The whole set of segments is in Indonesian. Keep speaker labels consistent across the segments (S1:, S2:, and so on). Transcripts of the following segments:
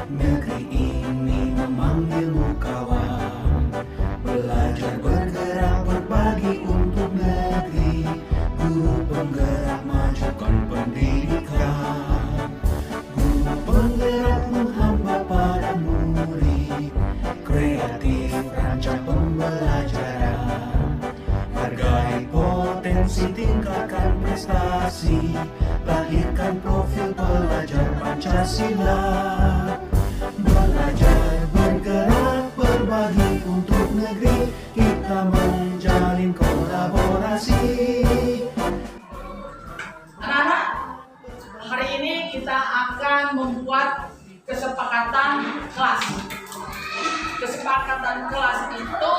S1: Negeri ini memanggilmu kawan, belajar bergerak berbagi untuk negeri. Guru penggerak majukan pendidikan, guru penggerak menghamba pada murid. Kreatif rancang pembelajaran, hargai potensi, tingkatkan prestasi, lahirkan profil pelajar Pancasila. Belajar bergerak berbagi untuk negeri, kita menjalin kolaborasi.
S2: Anak-anak, hari ini kita akan membuat kesepakatan kelas. Kesepakatan kelas itu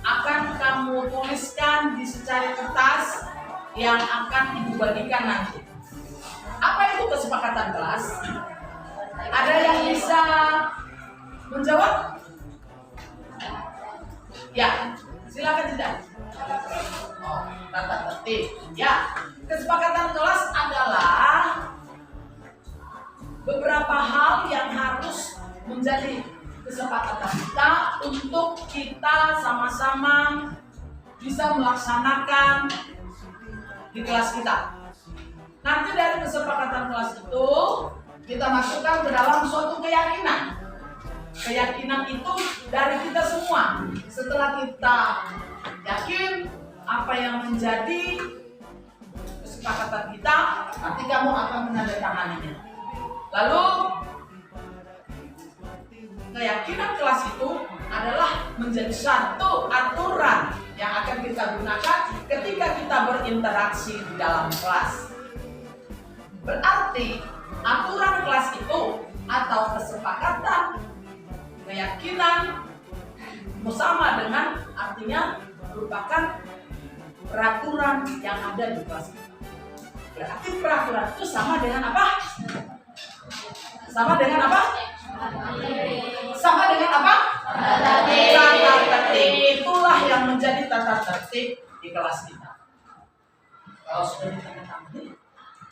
S2: akan kamu tuliskan di secari kertas yang akan ibu bagikan nanti. Apa itu kesepakatan kelas? Ada yang bisa menjawab? Ya, silakan tidak. Oh, tata tertib. Ya, kesepakatan kelas adalah beberapa hal yang harus menjadi kesepakatan kita untuk kita sama-sama bisa melaksanakan di kelas kita. Nanti dari kesepakatan kelas itu kita masukkan ke dalam suatu keyakinan. Keyakinan itu dari kita semua. Setelah kita yakin apa yang menjadi kesepakatan kita, nanti kamu akan menandatanganinya. Lalu keyakinan kelas itu adalah menjadi satu aturan yang akan kita gunakan ketika kita berinteraksi di dalam kelas. Berarti aturan kelas itu atau kesepakatan, keyakinan sama dengan artinya merupakan peraturan yang ada di kelas kita. Berarti peraturan itu sama dengan apa? Sama dengan apa? Sama dengan apa? Tata tertib. Itulah yang menjadi tata tertib di kelas kita. Kalau sudah ditandatangani,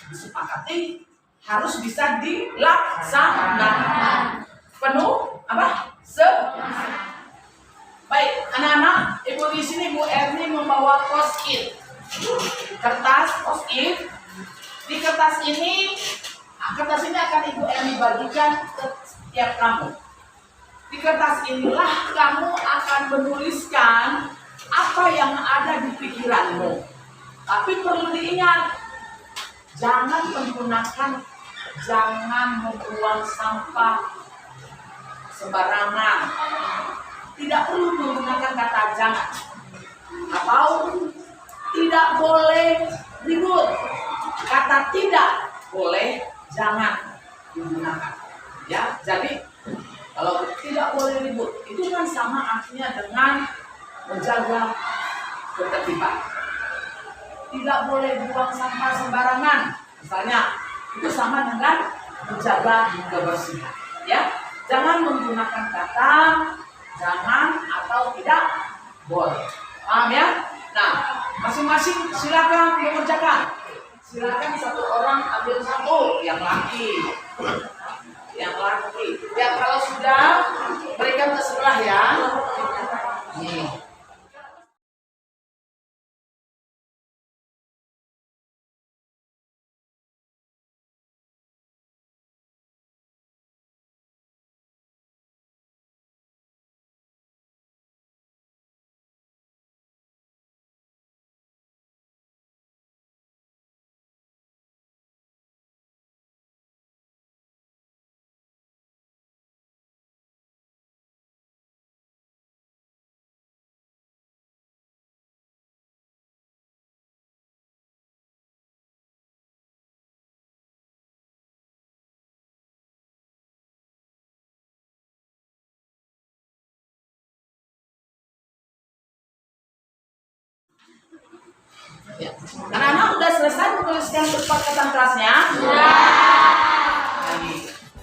S2: disepakati, harus bisa dilaksanakan. Penuh apa? Baik, anak-anak, ibu di sini Bu Erni membawa post-it, kertas post-it. Di kertas ini akan Ibu Erni bagikan ke setiap kamu. Di kertas inilah kamu akan menuliskan apa yang ada di pikiranmu. Tapi perlu diingat, jangan membuang sampah sembarangan. Tidak perlu menggunakan kata jangan. Atau tidak boleh ribut. Kata tidak boleh, jangan digunakan. Ya, jadi kalau tidak boleh ribut, itu kan sama artinya dengan menjaga ketertiban. Tidak boleh buang sampah sembarangan, misalnya, itu sama dengan menjaga kebersihan. Ya, jangan menggunakan kata jangan atau tidak boleh. Paham ya? Nah, masing-masing silakan mengerjakan. Silakan satu orang ambil satu, yang laki. Ya, kalau sudah berikan ke sebelah ya. Nih. Ya. Anak-anak udah selesai menuliskan kesepakatan kelasnya? Ya.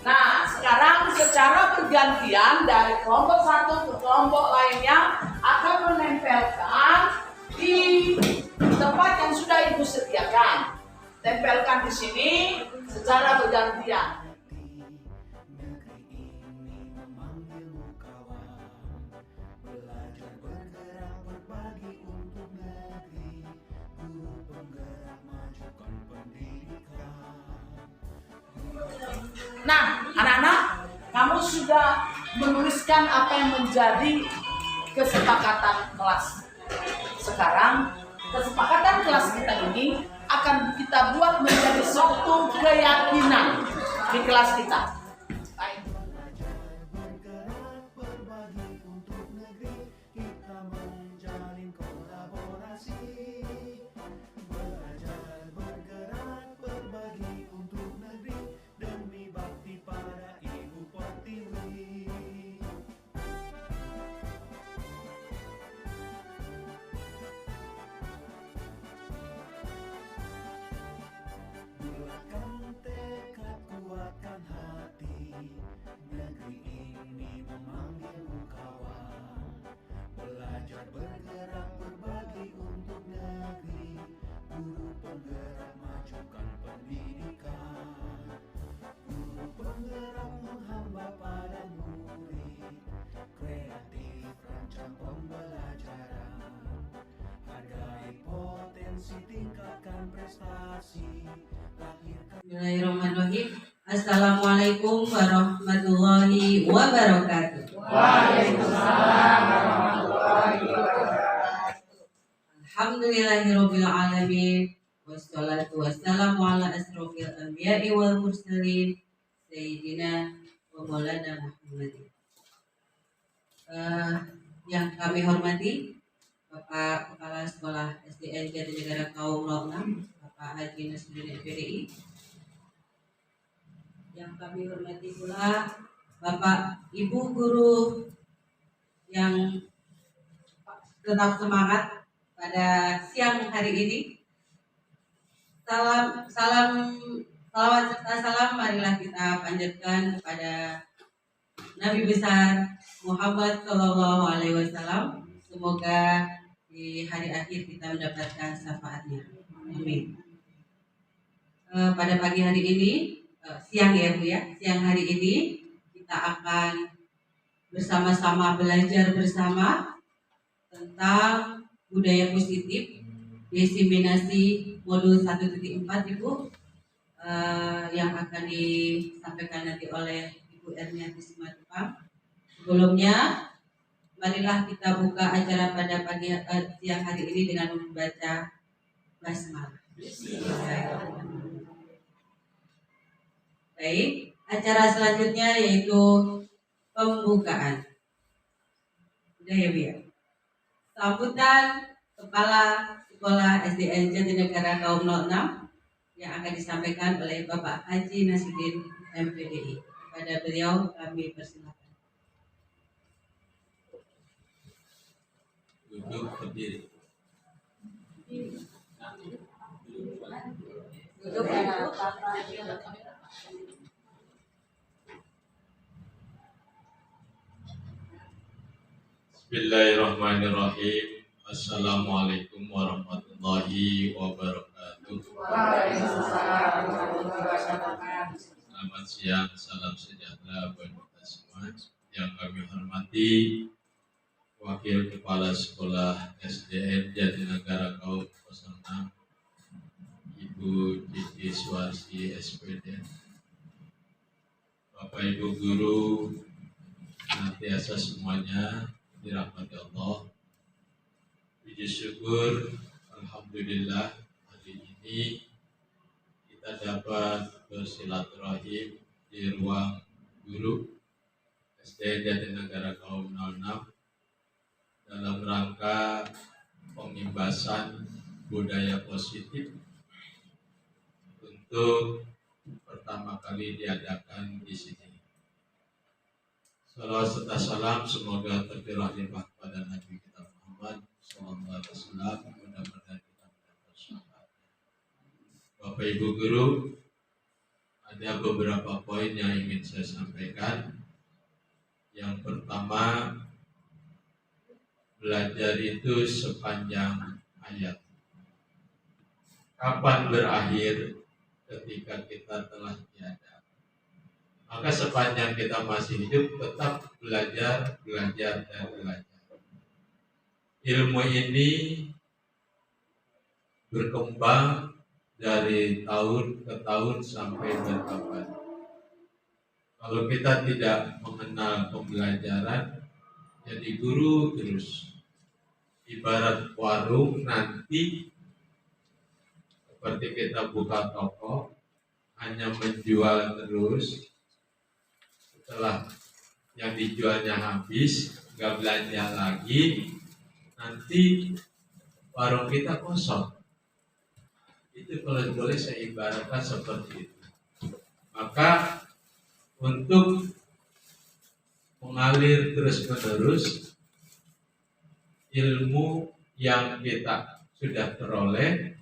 S2: Nah, sekarang secara bergantian dari kelompok satu ke kelompok lainnya akan menempelkan di tempat yang sudah Ibu sediakan. Tempelkan di sini secara bergantian. Nah, anak-anak, kamu sudah menuliskan apa yang menjadi kesepakatan kelas. Sekarang, kesepakatan kelas kita ini akan kita buat menjadi suatu keyakinan di kelas kita. Baik.
S1: Bergerak berbagi untuk negeri, kita menjalin kolaborasi. Belajar bergerak berbagi untuk negeri, demi bakti pada Ibu Pertiwi. Bulatkan tekad, kuatkan hati, negeri ini memanggilmu kawan. Belajar bergerak berbagi untuk negeri, guru penggerak majukan pendidikan. Guru penggerak menghamba pada murid, kreatif rancang pembelajaran. Hargai potensi, tingkatkan prestasi, lahirkan.
S3: Bismillahirrahmanirrahim. Assalamualaikum warahmatullahi wabarakatuh.
S2: Waalaikumsalam warahmatullahi wabarakatuh.
S3: Alhamdulillahirabbil alamin. Wassalatu wassalamu ala asrofil anbiya'i wal mursalin sayyidina wa maulana Muhammadin. Yang kami hormati Bapak Kepala Sekolah SDN Jatinegara Kaum 06, Bapak Haji Nasruddin MPDI. Yang kami hormati pula Bapak Ibu guru yang tetap semangat pada siang hari ini. Salawat serta salam marilah kita panjatkan kepada Nabi besar Muhammad Shallallahu Alaihi Wasallam. Semoga di hari akhir kita mendapatkan syafaatnya. Amin. Pada pagi hari ini, siang ya Bu ya, siang hari ini kita akan bersama-sama belajar bersama tentang budaya positif, diseminasi modul 1.4 Ibu, yang akan disampaikan nanti oleh Ibu Erniati Simatupang. Sebelumnya, marilah kita buka acara pada siang hari ini dengan membaca basmalah. Baik, acara selanjutnya yaitu pembukaan. Udah ya Bu ya? Sambutan Kepala Sekolah SDN Jatinegara Kaum 06 yang akan disampaikan oleh Bapak Haji Nasruddin MPDI. Kepada beliau kami persilakan.
S4: Duduk berdiri.
S3: Duduk
S4: Bismillahirrahmanirrahim. Assalamualaikum warahmatullahi wabarakatuh.
S2: Waalaikumsalam warahmatullahi wabarakatuh.
S4: Selamat siang, salam sejahtera buat kita semua. Yang kami hormati Wakil Kepala Sekolah SDN Jatinegara Kaum 06, Ibu Titi Suwarsi SPD, Bapak Ibu guru, senantiasa semuanya dirahmati Allah. Puji syukur, alhamdulillah hari ini kita dapat bersilaturahim di ruang guru SDN Jatinegara Kaum 06 dalam rangka pengimbasan budaya positif untuk pertama kali diadakan di sini. Salawat serta salam semoga tercurah limpah pada Nabi kita Muhammad SAW. Mudah-mudahan kita mendapat syafaatnya. Bapak Ibu guru, ada beberapa poin yang ingin saya sampaikan. Yang pertama, belajar itu sepanjang hayat. Kapan berakhir? Ketika kita telah tiada. Maka sepanjang kita masih hidup tetap belajar, dan belajar. Ilmu ini berkembang dari tahun ke tahun sampai bertambah. Kalau kita tidak mengenal pembelajaran, jadi guru terus. Ibarat warung nanti seperti kita buka toko, hanya menjual terus. Setelah yang dijualnya habis, nggak belanja lagi, nanti warung kita kosong. Itu kalau boleh saya ibaratkan seperti itu. Maka untuk mengalir terus-menerus ilmu yang kita sudah peroleh,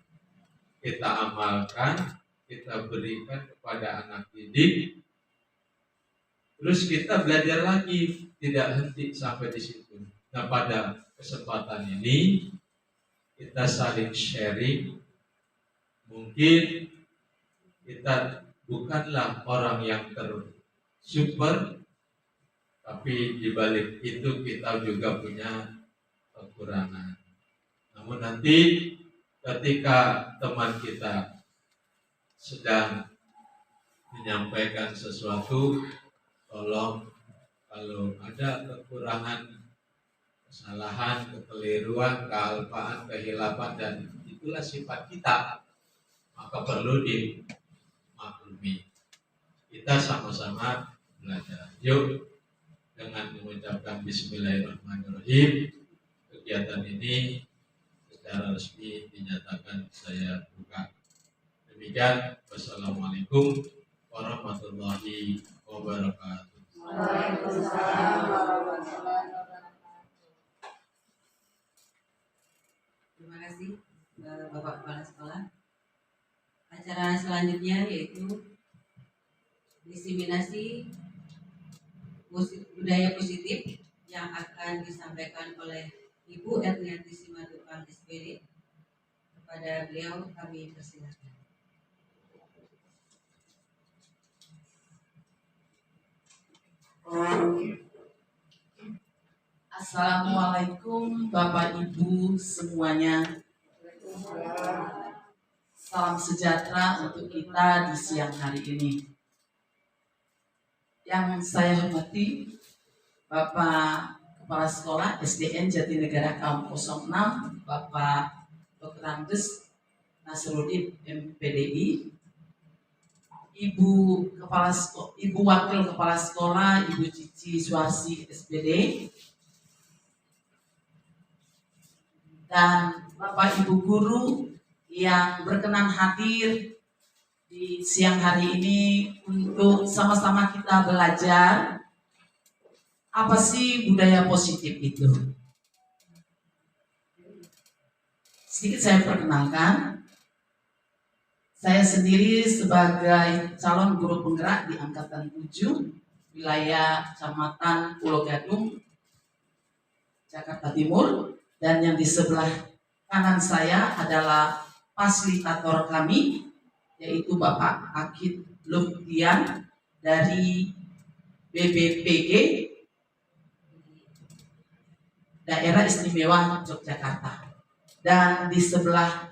S4: kita amalkan, kita berikan kepada anak didik, terus kita belajar lagi, tidak henti sampai di situ. Nah, pada kesempatan ini kita saling sharing. Mungkin kita bukanlah orang yang super, tapi di balik itu kita juga punya kekurangan. Namun nanti ketika teman kita sedang menyampaikan sesuatu, tolong kalau ada kekurangan, kesalahan, kekeliruan, kealpaan, kehilapan, dan itulah sifat kita, maka perlu dimaklumi. Kita sama-sama belajar. Yuk, dengan mengucapkan Bismillahirrahmanirrahim, kegiatan ini secara resmi dinyatakan saya buka. Demikian, wassalamualaikum warahmatullahi wabarakatuh.
S3: Waalaikumsalam warahmatullahi wabarakatuh. Terima kasih Bapak Kepala Sekolah. Acara selanjutnya yaitu diseminasi budaya positif yang akan disampaikan oleh Ibu Erniati Simatupang SPD. Kepada beliau kami persilakan.
S2: Assalamualaikum Bapak Ibu semuanya. Salam sejahtera untuk kita di siang hari ini. Yang saya hormati Bapak Kepala Sekolah SDN Jatinegara Kaum 06, Bapak Dr. Andes Nasruddin MPDI, Ibu Wakil Kepala Sekolah Ibu Cici Suarsi SPD, dan Bapak Ibu guru yang berkenan hadir di siang hari ini untuk sama-sama kita belajar apa sih budaya positif itu. Sedikit saya perkenalkan. Saya sendiri sebagai calon guru penggerak di Angkatan 7 wilayah Kecamatan Pulau Gadung, Jakarta Timur, dan yang di sebelah kanan saya adalah fasilitator kami, yaitu Bapak Akid Luktian dari BBPG Daerah Istimewa Yogyakarta. Dan di sebelah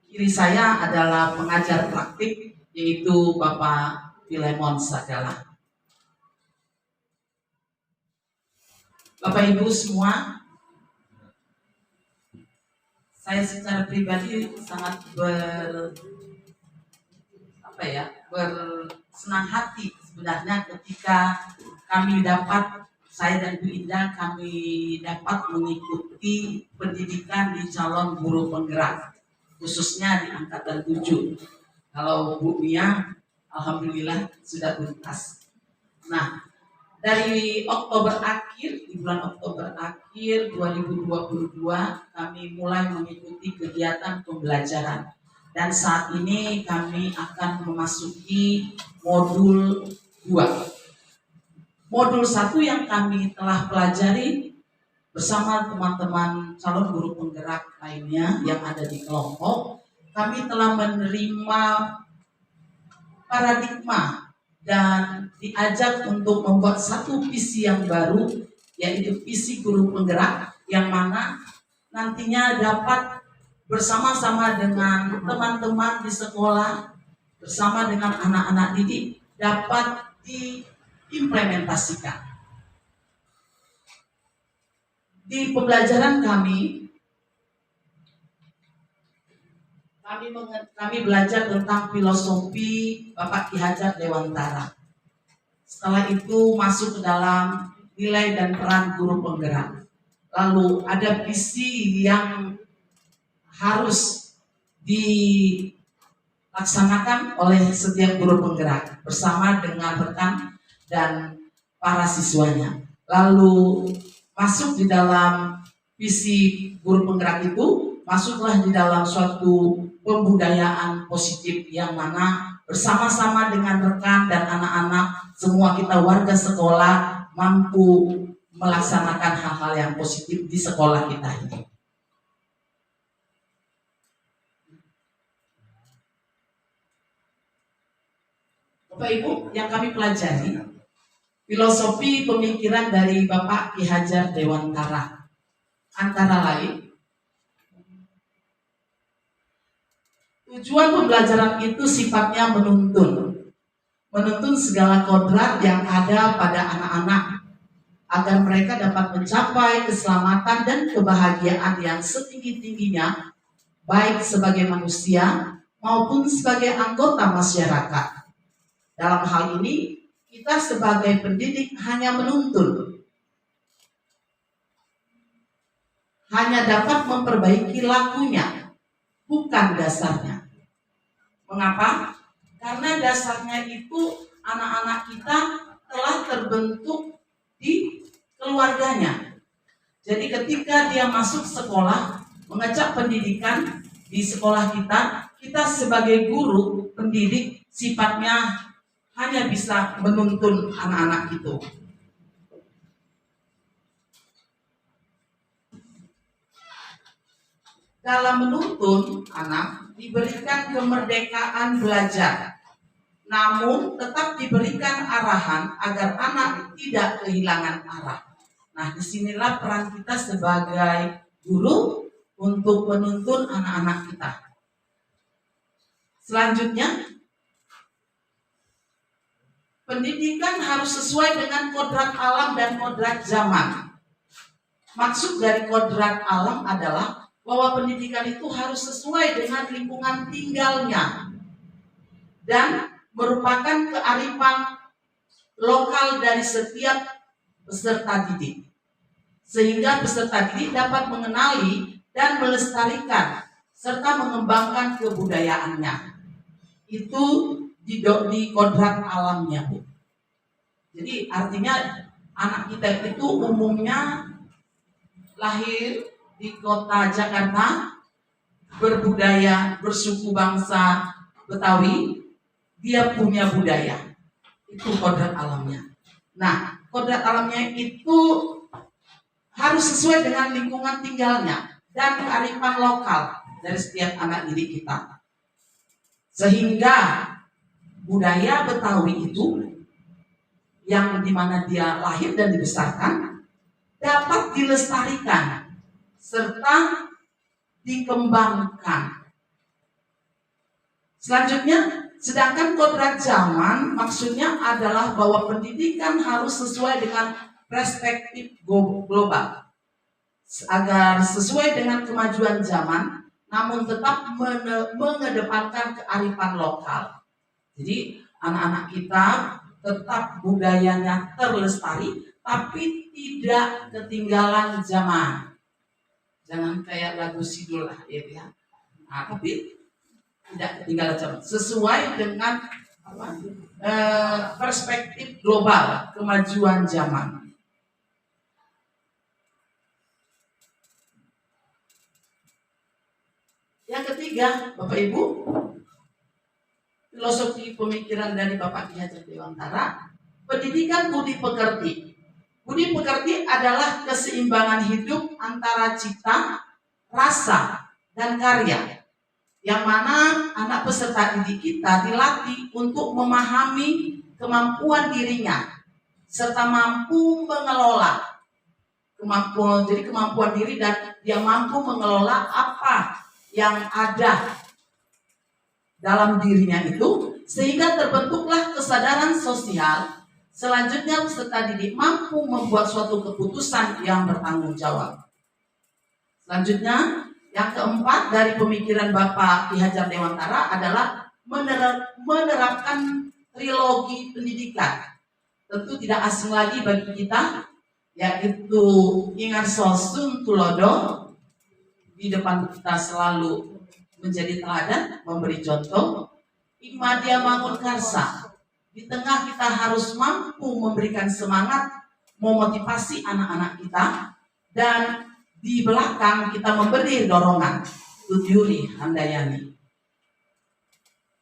S2: kiri saya adalah pengajar praktik, yaitu Bapak Filemon Sagala. Bapak Ibu semua, saya secara pribadi sangat bersenang hati sebenarnya ketika saya dan Bu Indah kami dapat mengikuti pendidikan di calon guru penggerak, khususnya di Angkatan 7. Kalau Bu Mia, alhamdulillah sudah tuntas. Nah, dari bulan Oktober akhir 2022, kami mulai mengikuti kegiatan pembelajaran. Dan saat ini kami akan memasuki modul 2. Modul 1 yang kami telah pelajari bersama teman-teman calon guru penggerak lainnya yang ada di kelompok, kami telah menerima paradigma dan diajak untuk membuat satu visi yang baru, yaitu visi guru penggerak, yang mana nantinya dapat bersama-sama dengan teman-teman di sekolah, bersama dengan anak-anak didik, dapat diimplementasikan. Di pembelajaran kami belajar tentang filosofi Bapak Ki Hajar Dewantara. Setelah itu masuk ke dalam nilai dan peran guru penggerak. Lalu ada visi yang harus dilaksanakan oleh setiap guru penggerak bersama dengan rekan dan para siswanya. Lalu masuk di dalam visi guru penggerak itu, masuklah di dalam suatu pembudayaan positif yang mana bersama-sama dengan rekan dan anak-anak, semua kita warga sekolah mampu melaksanakan hal-hal yang positif di sekolah kita ini. Bapak Ibu, yang kami pelajari filosofi pemikiran dari Bapak Ki Hajar Dewantara, antara lain tujuan pembelajaran itu sifatnya menuntun segala kodrat yang ada pada anak-anak agar mereka dapat mencapai keselamatan dan kebahagiaan yang setinggi-tingginya, baik sebagai manusia maupun sebagai anggota masyarakat. Dalam hal ini, kita sebagai pendidik hanya menuntun, hanya dapat memperbaiki lakunya, bukan dasarnya. Mengapa? Karena dasarnya itu anak-anak kita telah terbentuk di keluarganya. Jadi ketika dia masuk sekolah, mengecap pendidikan di sekolah kita sebagai guru pendidik sifatnya hanya bisa menuntun anak-anak itu. Dalam menuntun anak diberikan kemerdekaan belajar, namun tetap diberikan arahan agar anak tidak kehilangan arah. Nah, disinilah peran kita sebagai guru untuk menuntun anak-anak kita. Selanjutnya, pendidikan harus sesuai dengan kodrat alam dan kodrat zaman. Maksud dari kodrat alam adalah bahwa pendidikan itu harus sesuai dengan lingkungan tinggalnya dan merupakan kearifan lokal dari setiap peserta didik, sehingga peserta didik dapat mengenali dan melestarikan serta mengembangkan kebudayaannya. Itu di kodrat alamnya, Bu. Jadi artinya anak kita itu umumnya lahir di kota Jakarta, berbudaya, bersuku bangsa Betawi, dia punya budaya. Itu kodrat alamnya. Nah, kodrat alamnya itu harus sesuai dengan lingkungan tinggalnya dan kearifan lokal dari setiap anak didik kita. Sehingga budaya Betawi itu yang dimana dia lahir dan dibesarkan dapat dilestarikan serta dikembangkan. Selanjutnya, sedangkan kodrat zaman maksudnya adalah bahwa pendidikan harus sesuai dengan perspektif global agar sesuai dengan kemajuan zaman, namun tetap mengedepankan kearifan lokal. Jadi anak-anak kita tetap budayanya terlestari, tapi tidak ketinggalan zaman. Jangan kayak lagu Sidul lah ya. Nah, tapi tidak ketinggalan zaman. Sesuai dengan perspektif global kemajuan zaman. Yang ketiga, Bapak Ibu, filosofi pemikiran dari Bapak Ki Hajar Dewantara, pendidikan budi pekerti. Budi pekerti adalah keseimbangan hidup antara cita, rasa, dan karya, yang mana anak peserta didik kita dilatih untuk memahami kemampuan dirinya serta mampu mengelola kemampuan diri, dan dia mampu mengelola apa yang ada dalam dirinya itu Sehingga terbentuklah kesadaran sosial. Selanjutnya peserta didik mampu membuat suatu keputusan yang bertanggung jawab. Selanjutnya, yang keempat dari pemikiran Bapak Ki Hajar Dewantara adalah menerapkan trilogi pendidikan. Tentu tidak asing lagi bagi kita, yaitu Ingarso Suntulodo di depan kita selalu menjadi teladan, memberi contoh. Imadia Mangunkarsa, di tengah kita harus mampu memberikan semangat, memotivasi anak-anak kita, dan di belakang kita memberi dorongan. Tutyuri Handayani.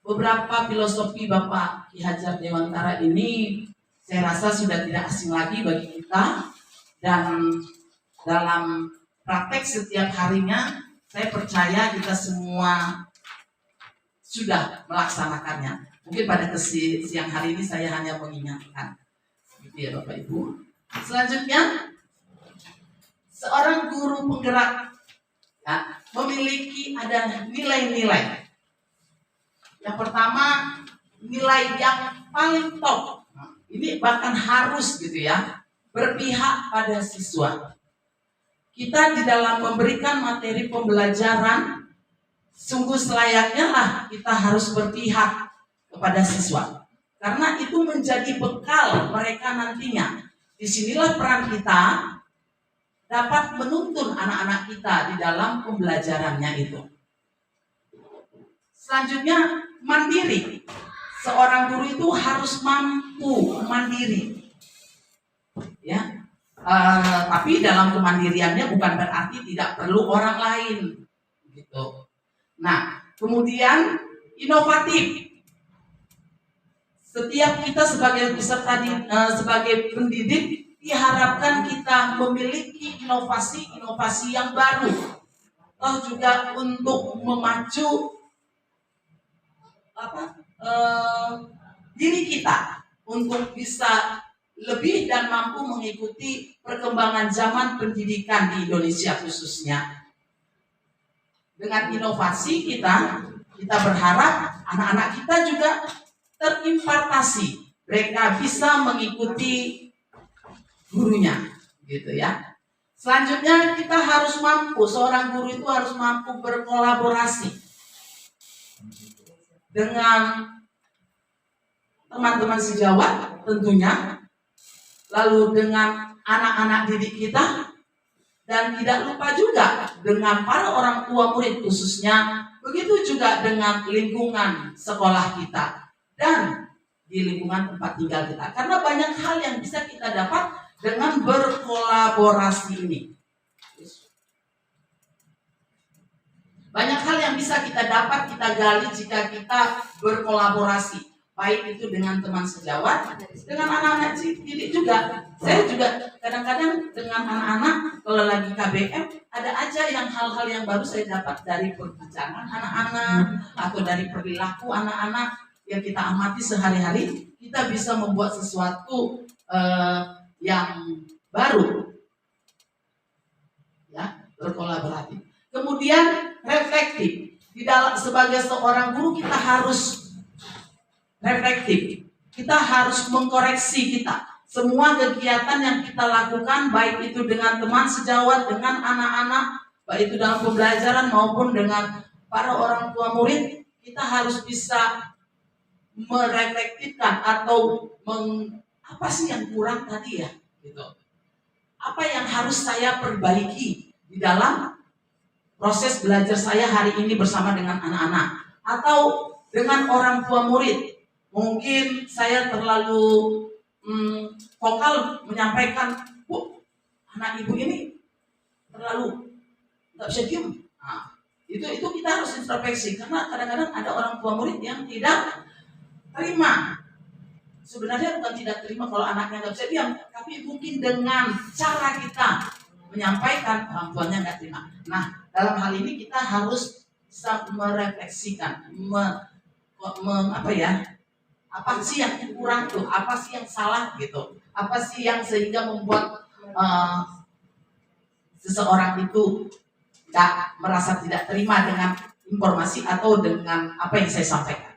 S2: Beberapa filosofi Bapak Ki Hajar Dewantara ini saya rasa sudah tidak asing lagi bagi kita, dan dalam praktek setiap harinya saya percaya kita semua sudah melaksanakannya. Mungkin pada siang hari ini saya hanya mengingatkan, gitu ya Bapak Ibu. Selanjutnya, seorang guru penggerak ya, memiliki ada nilai-nilai. Yang pertama, nilai yang paling top. Ini bahkan harus gitu ya, berpihak pada siswa. Kita di dalam memberikan materi pembelajaran, sungguh selayaknya lah kita harus berpihak kepada siswa. Karena itu menjadi bekal mereka nantinya. Disinilah peran kita dapat menuntun anak-anak kita di dalam pembelajarannya itu. Selanjutnya, mandiri. Seorang guru itu harus mampu mandiri. Ya, tapi dalam kemandiriannya bukan berarti tidak perlu orang lain, gitu. Nah, kemudian inovatif. Setiap kita sebagai peserta sebagai pendidik diharapkan kita memiliki inovasi yang baru. Toh juga untuk memacu diri kita untuk bisa lebih dan mampu mengikuti perkembangan zaman pendidikan di Indonesia khususnya. Dengan inovasi kita berharap anak-anak kita juga terimpartasi, mereka bisa mengikuti gurunya, gitu ya. Selanjutnya kita harus mampu, seorang guru itu harus mampu berkolaborasi dengan teman-teman sejawat tentunya, lalu dengan anak-anak didik kita, dan tidak lupa juga dengan para orang tua murid khususnya, begitu juga dengan lingkungan sekolah kita dan di lingkungan tempat tinggal kita. Karena banyak hal yang bisa kita dapat dengan berkolaborasi ini. Banyak hal yang bisa kita dapat, kita gali jika kita berkolaborasi. Baik itu dengan teman sejawat, dengan anak-anak didik juga. Saya juga kadang-kadang dengan anak-anak, kalau lagi KBM, ada aja yang hal-hal yang baru saya dapat dari perbincangan anak-anak, atau dari perilaku anak-anak yang kita amati sehari-hari. Kita bisa membuat sesuatu yang baru, ya, berkolaborasi. Kemudian reflektif. Sebagai seorang guru kita harus reflektif. Kita harus mengkoreksi kita. Semua kegiatan yang kita lakukan, baik itu dengan teman sejawat, dengan anak-anak, baik itu dalam pembelajaran maupun dengan para orang tua murid, kita harus bisa mereflektifkan atau apa sih yang kurang tadi ya, gitu. Apa yang harus saya perbaiki di dalam proses belajar saya hari ini bersama dengan anak-anak atau dengan orang tua murid. Mungkin saya terlalu vokal menyampaikan, Bu, anak ibu ini terlalu nggak bisa diem. Nah, itu kita harus introspeksi, karena kadang-kadang ada orang tua murid yang tidak terima. Sebenarnya bukan tidak terima kalau anaknya nggak bisa diam, tapi mungkin dengan cara kita menyampaikan orang tuanya nggak terima. Nah, dalam hal ini kita harus bisa merefleksikan, apa sih yang kurang tuh, apa sih yang salah gitu, apa sih yang sehingga membuat seseorang itu merasa tidak terima dengan informasi atau dengan apa yang saya sampaikan.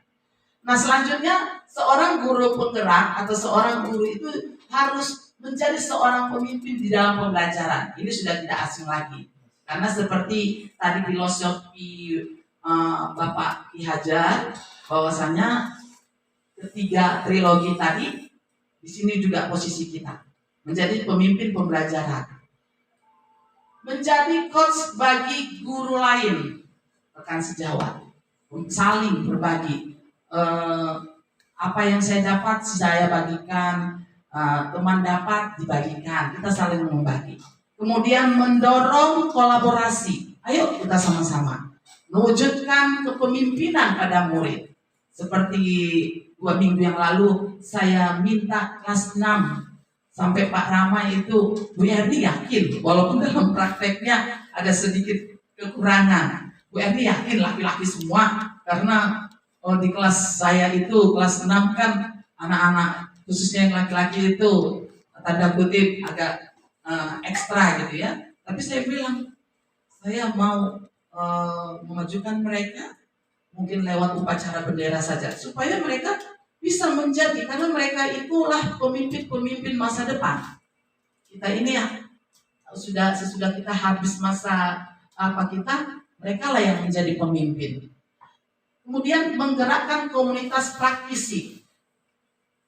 S2: Nah, selanjutnya seorang guru penggerak atau seorang guru itu harus menjadi seorang pemimpin di dalam pembelajaran. Ini sudah tidak asing lagi. Karena seperti tadi filosofi Bapak Ki Hajar, bahwasanya ketiga trilogi tadi, di sini juga posisi kita menjadi pemimpin pembelajaran, menjadi coach bagi guru lain, rekan sejawat, saling berbagi. Apa yang saya dapat saya bagikan, teman dapat dibagikan, kita saling membagi. Kemudian mendorong kolaborasi, ayo kita sama-sama mewujudkan kepemimpinan pada murid. Seperti 2 minggu yang lalu saya minta kelas 6 sampai Pak Rama itu, Bu Erni yakin, walaupun dalam prakteknya ada sedikit kekurangan, Bu Erni yakin laki-laki semua, karena di kelas saya itu, kelas 6 kan anak-anak, khususnya yang laki-laki itu, tanda kutip agak ekstra gitu ya. Tapi saya bilang, saya mau memajukan mereka, mungkin lewat upacara bendera saja, supaya mereka bisa menjadi, karena mereka itulah pemimpin-pemimpin masa depan. Kita ini ya, sesudah kita habis masa kita, mereka lah yang menjadi pemimpin. Kemudian menggerakkan komunitas praktisi.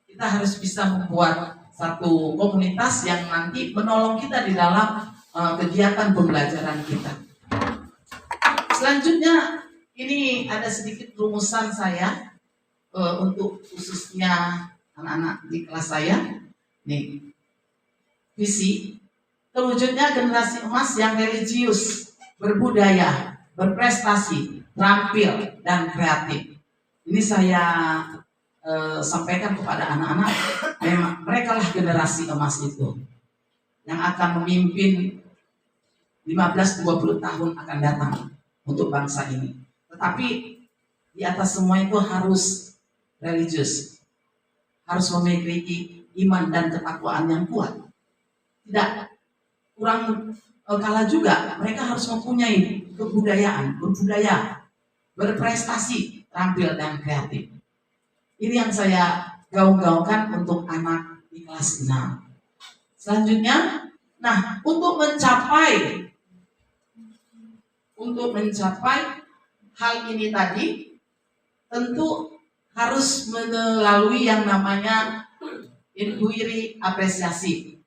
S2: Kita harus bisa membuat satu komunitas yang nanti menolong kita di dalam kegiatan pembelajaran kita. Selanjutnya, ini ada sedikit rumusan saya untuk khususnya anak-anak di kelas saya. Nih, visi terwujudnya generasi emas yang religius, berbudaya, berprestasi, terampil, dan kreatif. Ini saya sampaikan kepada anak-anak, memang mereka lah generasi emas itu yang akan memimpin 15-20 tahun akan datang untuk bangsa ini. Tetapi di atas semua itu harus religius, harus memiliki iman dan ketakwaan yang kuat. Tidak kurang kalah juga, mereka harus mempunyai kebudayaan, berbudaya, berprestasi, terampil, dan kreatif. Ini yang saya gaung-gaungkan untuk anak di kelas 6. Selanjutnya, nah, untuk mencapai hal ini tadi, tentu harus melalui yang namanya inquiry apresiatif.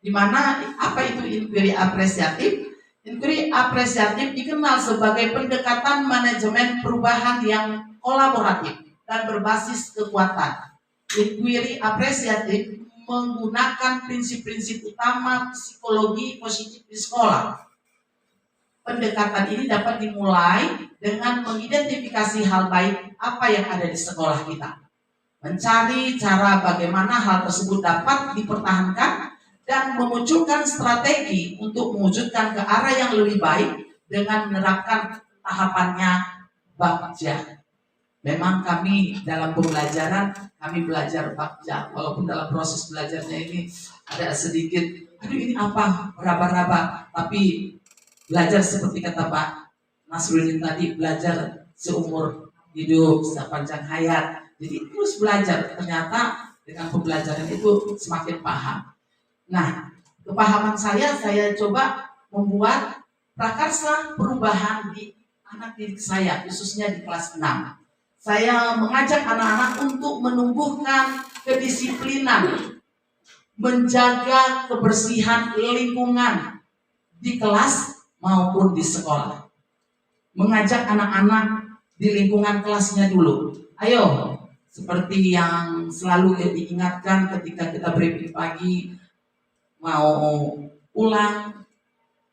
S2: Di mana apa itu inquiry apresiatif? Inquiry apresiatif dikenal sebagai pendekatan manajemen perubahan yang kolaboratif dan berbasis kekuatan. Inquiry apresiatif menggunakan prinsip-prinsip utama psikologi positif di sekolah. Pendekatan ini dapat dimulai dengan mengidentifikasi hal baik apa yang ada di sekolah kita, mencari cara bagaimana hal tersebut dapat dipertahankan, dan memunculkan strategi untuk mewujudkan ke arah yang lebih baik dengan menerapkan tahapannya Bagja. Memang kami dalam pembelajaran, kami belajar Bagja, walaupun dalam proses belajarnya ini ada sedikit, aduh ini apa, raba-raba, tapi belajar seperti kata Pak Nasruddin tadi, belajar seumur hidup, sepanjang hayat. Jadi terus belajar, ternyata dengan pembelajaran itu semakin paham. Nah, kepahaman saya coba membuat prakarsa perubahan di anak didik saya, khususnya di kelas 6. Saya mengajak anak-anak untuk menumbuhkan kedisiplinan, menjaga kebersihan lingkungan di kelas maupun di sekolah. Mengajak anak-anak di lingkungan kelasnya dulu. Ayo, seperti yang selalu diingatkan ketika kita briefing pagi, mau pulang,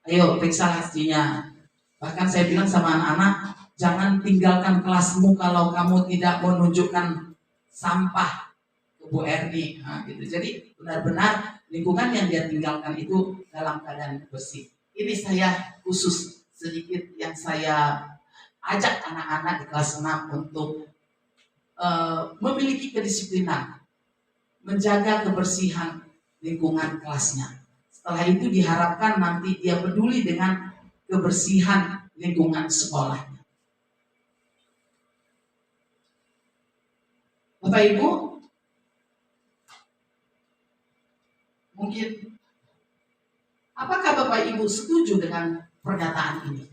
S2: ayo periksa hasilnya. Bahkan saya bilang sama anak-anak, jangan tinggalkan kelasmu kalau kamu tidak menunjukkan sampah ke Bu Erni. Nah, gitu. Jadi benar-benar lingkungan yang dia tinggalkan itu dalam keadaan bersih. Ini saya khusus sedikit yang saya ajak anak-anak di kelas 6 untuk memiliki kedisiplinan, menjaga kebersihan lingkungan kelasnya. Setelah itu diharapkan nanti dia peduli dengan kebersihan lingkungan sekolahnya. Bapak Ibu, mungkin apakah Bapak Ibu setuju dengan pernyataan ini?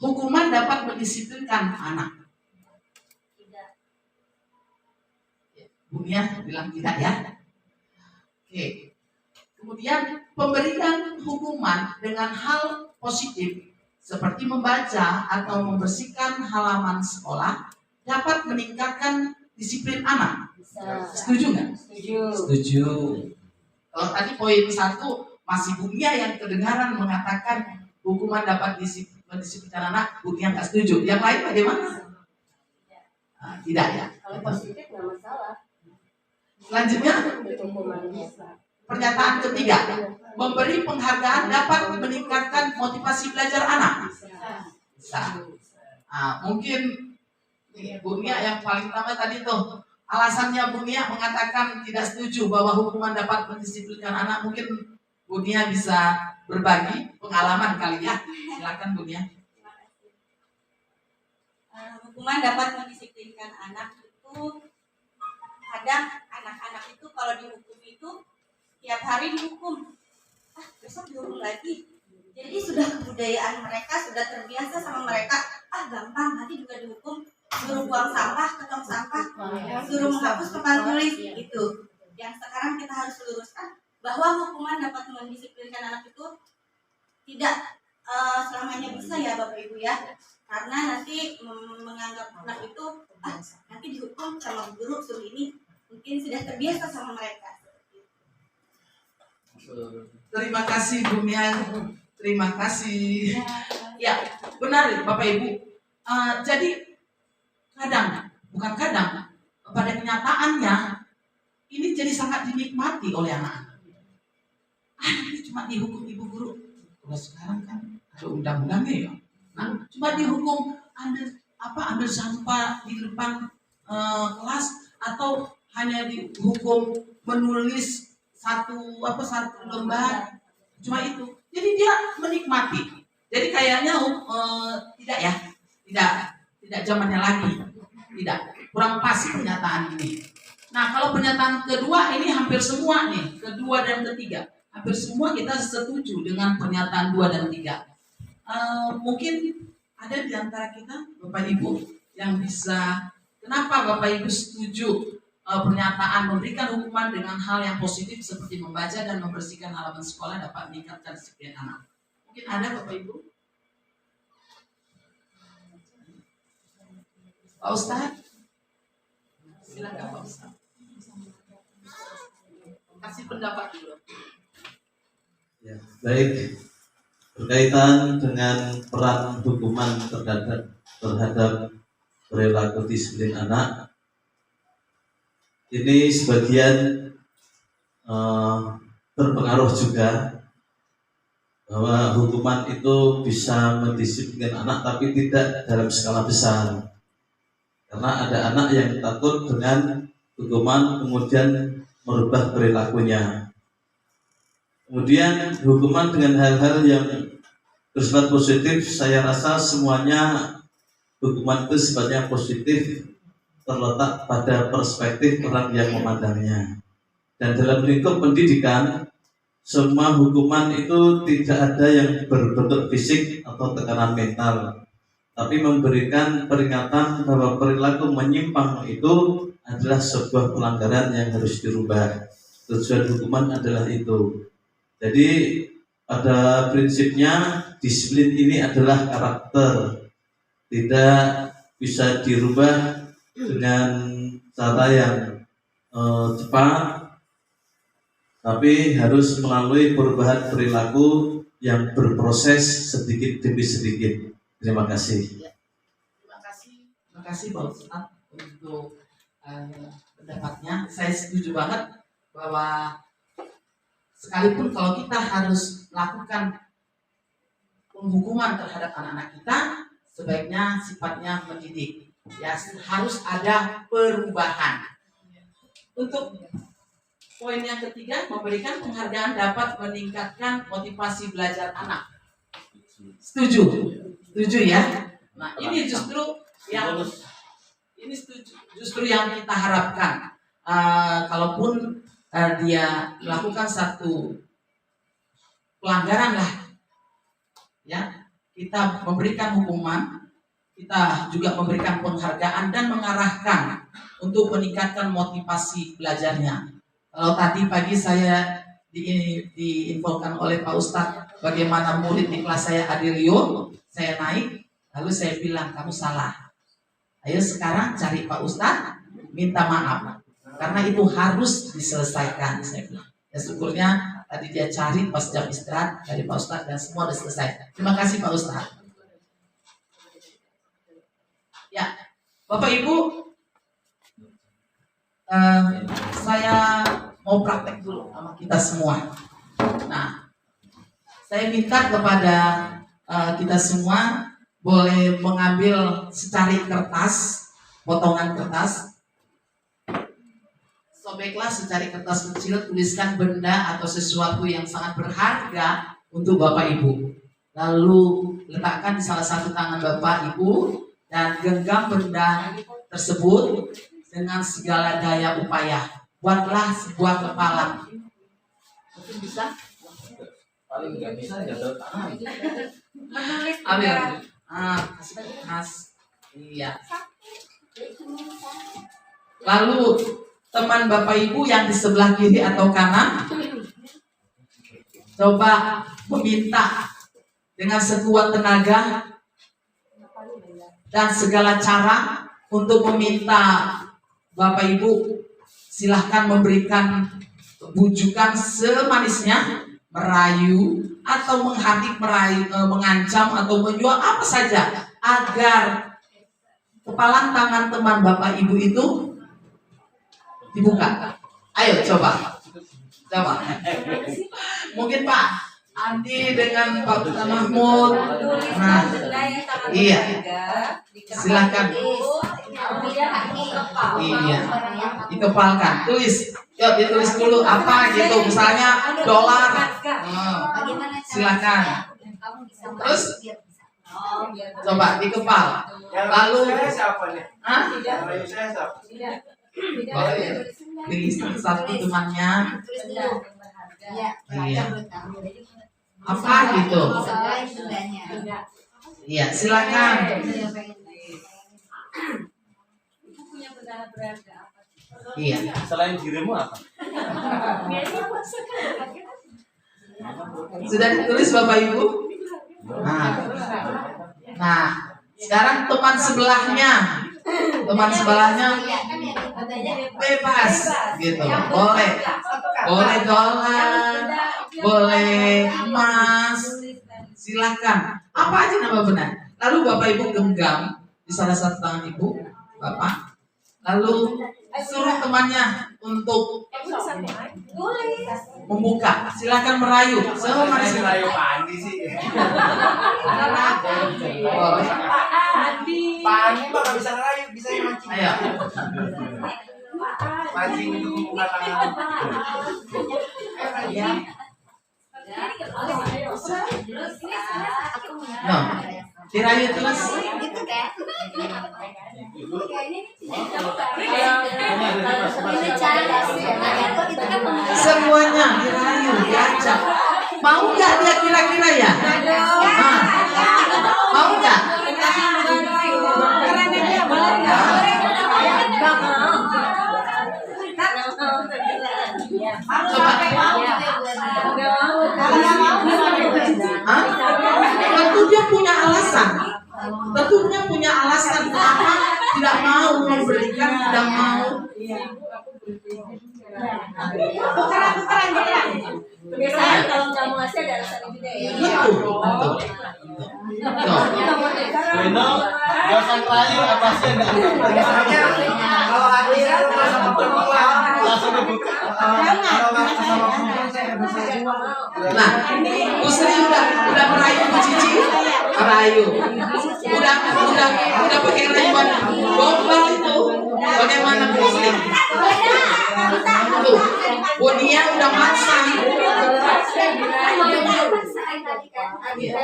S2: Hukuman dapat mendisiplinkan anak.
S3: Tidak.
S2: Bu Nia bilang tidak ya. Oke. Kemudian pemberian hukuman dengan hal positif seperti membaca atau membersihkan halaman sekolah dapat meningkatkan disiplin anak.
S3: Bisa.
S2: Setuju nggak?
S5: Setuju.
S2: Kalau tadi poin 1 masih Bu Nia yang kedengaran mengatakan hukuman dapat mendisiplinkan anak, Bu Nia nggak setuju. Yang lain bagaimana? Tidak ya.
S3: Kalau positif nggak masalah.
S2: Selanjutnya
S3: Hukuman bisa.
S2: pernyataan ketiga, memberi penghargaan dapat meningkatkan motivasi belajar anak. Bisa. Mungkin Bu Nia yang paling utama tadi tuh alasannya Bu Nia mengatakan tidak setuju bahwa hukuman dapat mendisiplinkan anak. Mungkin Bu Nia bisa berbagi pengalaman kali ya. Silakan Bu Nia.
S6: Hukuman dapat mendisiplinkan anak itu, kadang anak-anak itu kalau dihukum itu tiap hari dihukum, besok dihukum lagi. Jadi sudah kebudayaan mereka, sudah terbiasa sama mereka, gampang nanti juga dihukum, suruh buang sampah ke tong sampah, suruh menghapus papan tulis gitu. Yang sekarang kita harus luruskan bahwa hukuman dapat mendisiplinkan anak itu tidak selamanya bisa ya Bapak Ibu ya, karena nanti menganggap anak itu nanti dihukum sama guru suruh ini, mungkin sudah terbiasa sama mereka.
S2: Terima kasih Bu Nia. Terima kasih. Ya, benar Bapak Ibu. Jadi bukan kadang, pada kenyataannya ini jadi sangat dinikmati oleh anak-anak. Ini cuma dihukum ibu guru. Kalau sekarang kan ada undang-undangnya ya. Nah, cuma dihukum ambil sampah di depan kelas, atau hanya dihukum menulis satu lembar, cuma itu. Jadi dia menikmati. Jadi kayaknya tidak zamannya lagi, kurang pas pernyataan ini. Nah, kalau pernyataan kedua ini hampir semua nih, kedua dan ketiga, hampir semua kita setuju dengan pernyataan 2 dan 3. Mungkin ada di antara kita Bapak Ibu yang bisa, kenapa Bapak Ibu setuju pernyataan memberikan hukuman dengan hal yang positif seperti membaca dan membersihkan halaman sekolah dapat meningkatkan disiplin anak. Mungkin ada Bapak Ibu? Pak Ustadz? Silakan Pak Ustadz. Kasih pendapat dulu.
S5: Ya, baik. Berkaitan dengan peran hukuman terhadap perilaku disiplin anak, ini sebagian berpengaruh juga bahwa hukuman itu bisa mendisiplinkan anak, tapi tidak dalam skala besar. Karena ada anak yang takut dengan hukuman kemudian merubah perilakunya. Kemudian hukuman dengan hal-hal yang bersifat positif, saya rasa semuanya hukuman itu sifatnya positif, terletak pada perspektif orang yang memandangnya. Dan dalam lingkup pendidikan, semua hukuman itu tidak ada yang berbentuk fisik atau tekanan mental, tapi memberikan peringatan bahwa perilaku menyimpang itu adalah sebuah pelanggaran yang harus dirubah. Tujuan hukuman adalah itu. Jadi pada prinsipnya disiplin ini adalah karakter, tidak bisa dirubah dengan cara yang cepat, tapi harus melalui perubahan perilaku yang berproses sedikit demi sedikit. Terima kasih.
S2: Terima kasih Pak Ustadz untuk pendapatnya. Saya setuju banget bahwa sekalipun kalau kita harus melakukan penghukuman terhadap anak-anak kita, sebaiknya sifatnya mendidik. Ya, harus ada perubahan. Untuk poin yang ketiga, memberikan penghargaan dapat meningkatkan motivasi belajar anak. Setuju ya. Nah, ini justru Ini justru yang kita harapkan. Kalaupun dia melakukan satu pelanggaran lah, ya, kita memberikan hukuman, kita juga memberikan penghargaan dan mengarahkan untuk meningkatkan motivasi belajarnya. Kalau tadi pagi saya diinfokan oleh Pak Ustadz bagaimana murid di kelas saya Adilio, saya naik, lalu saya bilang kamu salah. Ayo sekarang cari Pak Ustadz, minta maaf, karena itu harus diselesaikan. Saya bilang. Ya syukurnya tadi dia cari pas jam istirahat dari Pak Ustadz dan semua sudah selesai. Terima kasih Pak Ustadz. Ya, Bapak Ibu. Saya mau praktek dulu sama kita semua. Nah, saya minta kepada kita semua boleh mengambil secari kertas, potongan kertas. Sobeklah secari kertas kecil, tuliskan benda atau sesuatu yang sangat berharga untuk Bapak Ibu. Lalu letakkan di salah satu tangan Bapak Ibu dan genggam benda tersebut dengan segala daya upaya. Buatlah sebuah kepala. Mungkin bisa?
S7: Paling nggak bisa jatuh tangan.
S6: Menulis
S2: Ambil.
S6: juga.
S2: Kasih kertas. Iya. Lalu teman Bapak Ibu yang di sebelah kiri atau kanan, coba meminta dengan sekuat tenaga dan segala cara untuk meminta Bapak Ibu silahkan memberikan bujukan semanisnya, merayu atau menghadik, mengancam atau menjual apa saja agar kepala tangan teman Bapak Ibu itu dibuka. Ayo coba. Mungkin Pak Andi dengan Pak Mahmud. Nah, iya. Silakan. Iya. Dikepalkan. Tulis. Yuk ditulis dulu apa gitu. Misalnya dolar. Silakan. Terus coba dikepal. Lalu pilih satu temannya. Iya. Apa gitu? Iya, silakan. Iya.
S7: Selain dirimu apa?
S2: Sudah ditulis Bapak Ibu? Nah, sekarang teman sebelahnya bebas gitu. Boleh dolar, boleh emas, silakan. Apa aja nama benar. Lalu Bapak Ibu genggam di salah satu tangan Ibu, Bapak. Lalu suruh temannya untuk membuka. Silakan merayu. Semanis merayu.
S7: Pandi sih.
S2: Boleh.
S7: Pandi mah nggak bisa ngerayu, bisa mancing.
S2: Ayo.
S7: Mancing untuk membuka tangan.
S2: No. Dirayu terus. Semuanya dirayu, diajak. Mau nggak dia kira-kira ya? Mau nggak? Tentu dia punya alasan. Tentunya punya alasan kenapa tidak mau memberikan, tidak mau.
S6: Tukeran. Biasanya kalau nggak mau ngasih ada alasan juga ya.
S2: Betul.
S7: Reno, gak usah ngerayu, apa sih enggak? Biasanya kalau hatinya sama perempuan langsung dibuka. Kalau nggak sama perempuan saya bisa jual.
S2: Nah, Bu Sri udah merayu Bu Cici, merayu. Udah pakai rayuan gombal itu. Bagaimana Bu Sri? Tuh, Bu Nia udah masak.
S7: Dia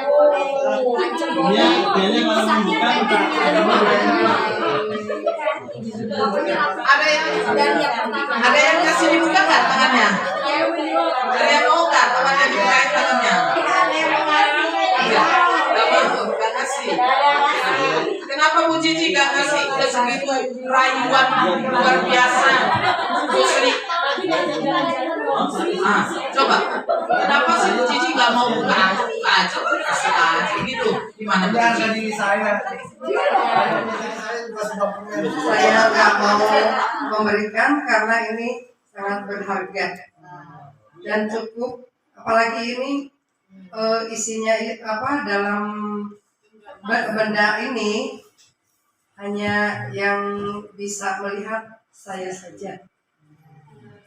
S7: kayaknya kalau membuka
S2: Ada yang kasih dibuka nggak tangannya? Ada yang mau nggak tangannya dibukain tangannya? Nggak mau, nggak kasih. Kenapa Bu Cici nggak kasih? Udah segitu rayuan luar biasa. Bu Sri. Coba. Kenapa sih Bu Cici nggak mau buka aja? Buka aja, kasih aja gitu. Gimana Bu Cici?
S7: Diri saya.
S8: Saya nggak mau memberikan karena ini sangat berharga dan cukup, apalagi ini isinya dalam benda ini hanya yang bisa melihat saya saja,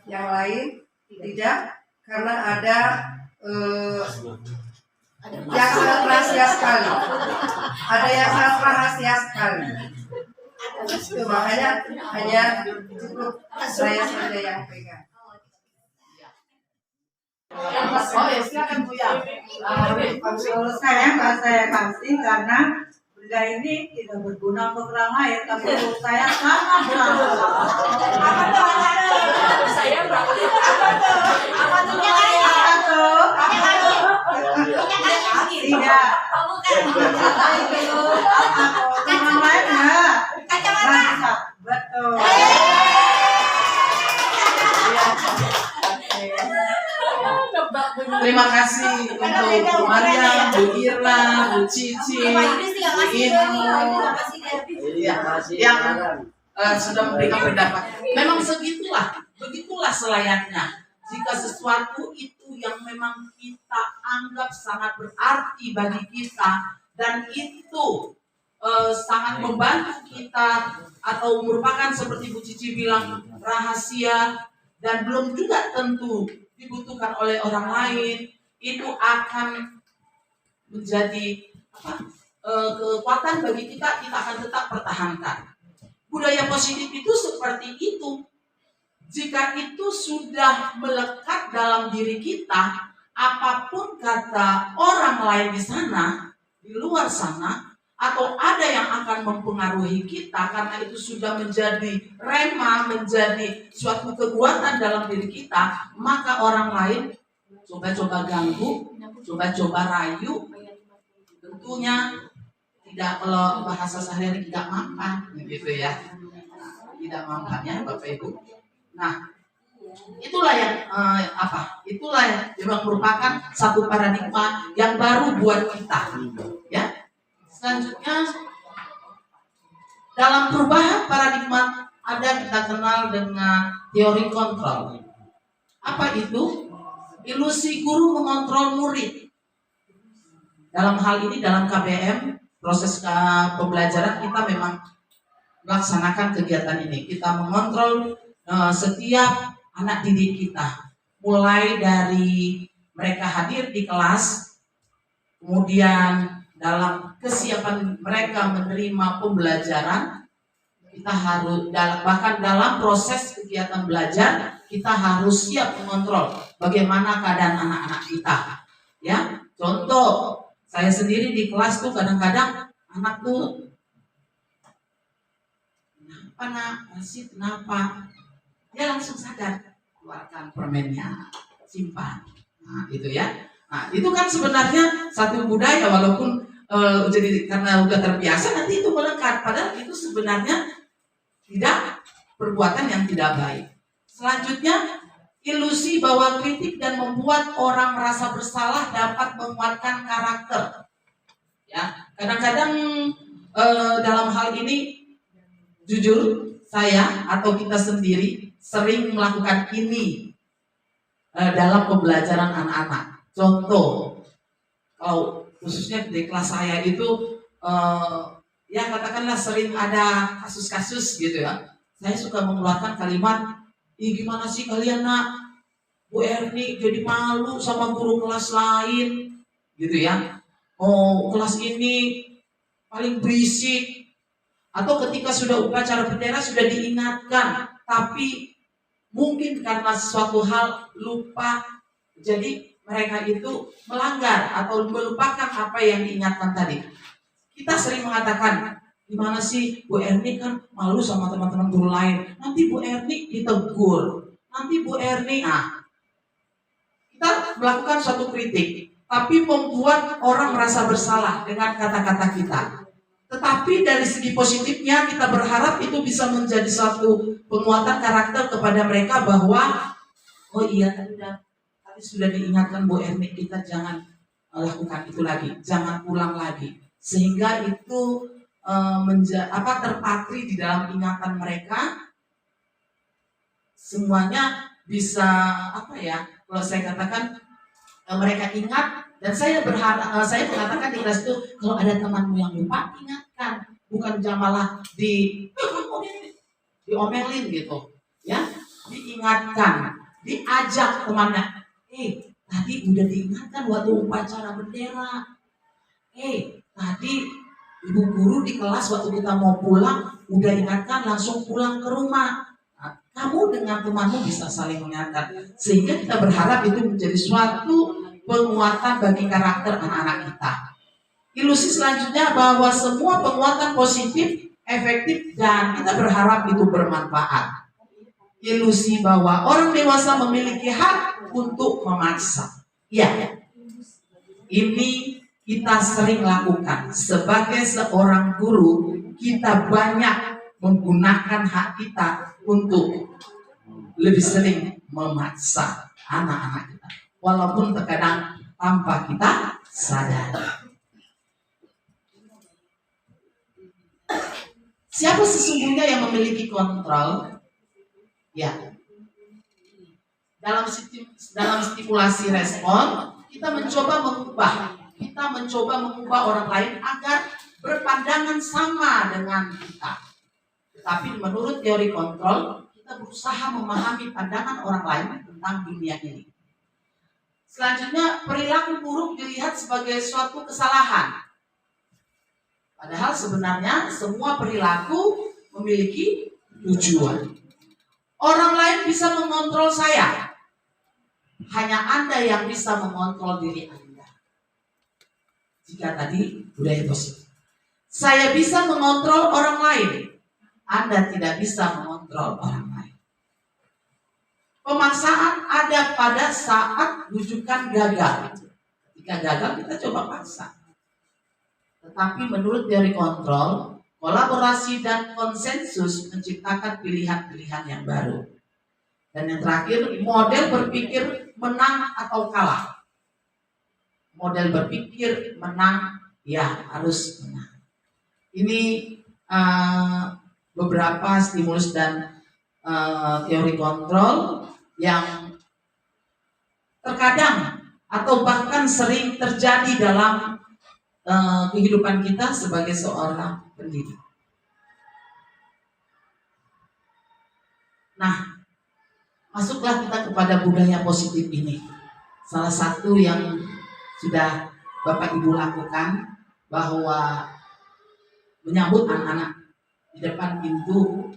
S8: yang lain tidak, karena ada yang sangat rahasia sekali, itu makanya hanya cukup saya saja yang pegang.
S2: Oh ya, silakan Bu ya.
S9: Kalau saya nggak saya kasih karena benda ini tidak berguna untuk orang lain, tapi untuk saya sangat berguna.
S6: Saya berapa? Apa tuh?
S9: Tidak. Orang lain nggak. Kacamata. Betul.
S2: Terima kasih untuk Bu Maria, Bu Ira, Bu Cici, Bu Inu, yang sudah memberikan pendapat. Memang begitulah selayaknya. Jika sesuatu itu yang memang kita anggap sangat berarti bagi kita dan itu sangat membantu kita atau merupakan seperti Bu Cici bilang rahasia dan belum juga tentu dibutuhkan oleh orang lain, itu akan menjadi kekuatan bagi kita akan tetap pertahankan. Budaya positif itu seperti itu. Jika itu sudah melekat dalam diri kita, apapun kata orang lain di sana, di luar sana, atau ada yang akan mempengaruhi kita karena itu sudah menjadi rema, menjadi suatu kekuatan dalam diri kita, maka orang lain coba-coba ganggu, coba-coba rayu, tentunya tidak, kalau bahasa sehari-hari tidak mampan, gitu ya, tidak mampannya Bapak Ibu. Nah, itulah yang itulah yang memang merupakan satu paradigma yang baru buat kita, ya. Selanjutnya, dalam perubahan paradigma ada kita kenal dengan teori kontrol. Apa itu? Ilusi guru mengontrol murid. Dalam hal ini dalam KBM, proses pembelajaran kita memang melaksanakan kegiatan ini. Kita mengontrol setiap anak didik kita. Mulai dari mereka hadir di kelas, kemudian dalam kesiapan mereka menerima pembelajaran, kita harus bahkan dalam proses kegiatan belajar kita harus siap mengontrol bagaimana keadaan anak-anak kita. Ya, contoh saya sendiri di kelas tuh kadang-kadang anak tuh kenapa nak, masih kenapa? Dia langsung sadar, keluarkan permennya, simpan. Nah, itu ya. Nah, itu kan sebenarnya satu budaya walaupun jadi karena udah terbiasa nanti itu melekat, padahal itu sebenarnya tidak perbuatan yang tidak baik. Selanjutnya, ilusi bahwa kritik dan membuat orang merasa bersalah dapat menguatkan karakter. Ya, kadang-kadang dalam hal ini jujur saya atau kita sendiri sering melakukan ini dalam pembelajaran anak-anak. Contoh, kalau khususnya di kelas saya itu ya katakanlah sering ada kasus-kasus gitu ya. Saya suka mengeluarkan kalimat, gimana sih kalian nak, Bu Erni jadi malu sama guru kelas lain gitu ya. Oh, kelas ini paling berisik. Atau ketika sudah upacara bendera sudah diingatkan, tapi mungkin karena suatu hal lupa, jadi mereka itu melanggar atau melupakan apa yang diingatkan tadi. Kita sering mengatakan, Gimana sih Bu Erni kan malu sama teman-teman guru lain. Nanti Bu Erni ditegur. Nanti Bu Erni, kita melakukan suatu kritik, tapi membuat orang merasa bersalah dengan kata-kata kita. Tetapi dari segi positifnya kita berharap itu bisa menjadi suatu penguatan karakter kepada mereka bahwa oh iya tadi sudah diingatkan Bu Erni, kita jangan lakukan itu lagi, jangan ulang lagi, sehingga itu terpatri di dalam ingatan mereka. Semuanya bisa kalau saya katakan mereka ingat. Dan saya berharap, saya mengatakan di kelas itu, kalau ada temanmu yang lupa, ingatkan, bukan malah diomelin gitu, ya, diingatkan, diajak temannya, tadi udah diingatkan waktu upacara bendera, tadi ibu guru di kelas waktu kita mau pulang, udah ingatkan langsung pulang ke rumah. Nah, kamu dengan temanmu bisa saling mengingatkan, sehingga kita berharap itu menjadi suatu penguatan bagi karakter anak-anak kita. Ilusi selanjutnya bahwa semua penguatan positif, efektif, dan kita berharap itu bermanfaat. Ilusi bahwa orang dewasa memiliki hak untuk memaksa. Ya, ini kita sering lakukan. Sebagai seorang guru, kita banyak menggunakan hak kita untuk lebih sering memaksa anak-anak kita. Walaupun terkadang tanpa kita sadar. Siapa sesungguhnya yang memiliki kontrol? Ya. Dalam stipulasi respon, kita mencoba mengubah orang lain agar berpandangan sama dengan kita. Tetapi menurut teori kontrol, kita berusaha memahami pandangan orang lain tentang dunia ini. Selanjutnya, perilaku buruk dilihat sebagai suatu kesalahan. Padahal sebenarnya semua perilaku memiliki tujuan. Orang lain bisa mengontrol saya. Hanya Anda yang bisa mengontrol diri Anda. Jika tadi budaya positif. Saya bisa mengontrol orang lain. Anda tidak bisa mengontrol orang lain. Pemaksaan ada pada saat rujukan gagal. Ketika gagal kita coba paksa. Tetapi menurut teori kontrol, kolaborasi dan konsensus menciptakan pilihan-pilihan yang baru. Dan yang terakhir, model berpikir menang atau kalah. Model berpikir menang, ya harus menang. Ini beberapa stimulus dan teori kontrol yang terkadang atau bahkan sering terjadi dalam kehidupan kita sebagai seorang pendidik. Nah, masuklah kita kepada budaya positif ini. Salah satu yang sudah Bapak Ibu lakukan bahwa menyambut anak-anak di depan pintu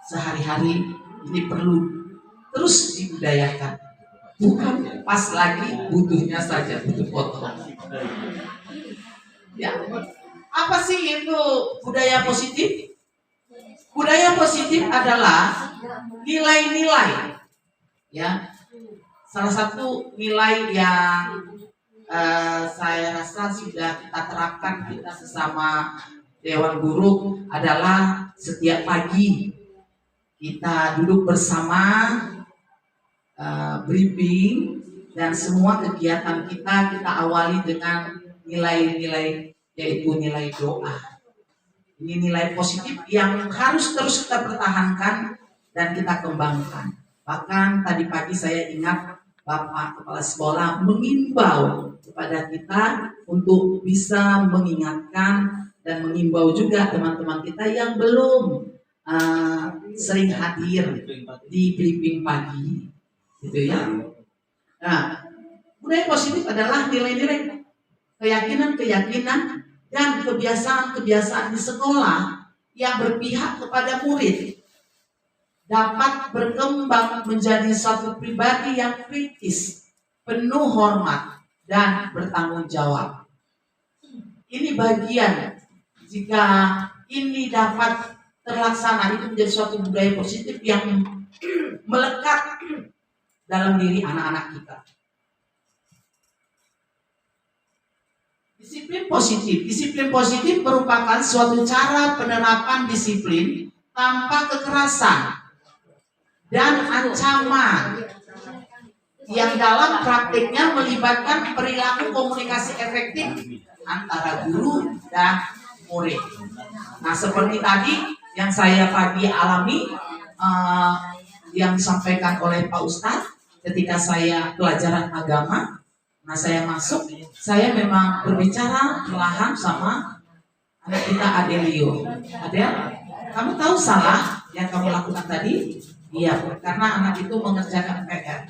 S2: sehari-hari ini perlu terus dibudayakan. Bukan pas lagi butuhnya saja butuh foto. Ya, apa sih itu budaya positif? Budaya positif adalah nilai-nilai. Ya, salah satu nilai yang saya rasa sudah kita terapkan kita sesama Dewan Guru adalah setiap pagi kita duduk bersama, briefing, dan semua kegiatan kita awali dengan nilai-nilai, yaitu nilai doa. Ini nilai positif yang harus terus kita pertahankan dan kita kembangkan. Bahkan tadi pagi saya ingat Bapak Kepala Sekolah mengimbau kepada kita untuk bisa mengingatkan dan mengimbau juga teman-teman kita yang belum sering hadir di briefing pagi, gitu ya. Nah, budaya positif adalah nilai-nilai, keyakinan-keyakinan dan kebiasaan-kebiasaan di sekolah yang berpihak kepada murid dapat berkembang menjadi suatu pribadi yang kritis, penuh hormat dan bertanggung jawab. Ini bagian jika ini dapat terlaksana, itu menjadi suatu budaya positif yang melekat dalam diri anak-anak kita. Disiplin positif merupakan suatu cara penerapan disiplin tanpa kekerasan dan ancaman yang dalam praktiknya melibatkan perilaku komunikasi efektif antara guru dan murid. Nah, seperti tadi yang saya pagi alami, yang disampaikan oleh Pak Ustadz ketika saya pelajaran agama. Nah, saya masuk, saya memang berbicara perlahan sama anak kita Adelio. Adel, kamu tahu salah yang kamu lakukan tadi? Iya, karena anak itu mengerjakan PR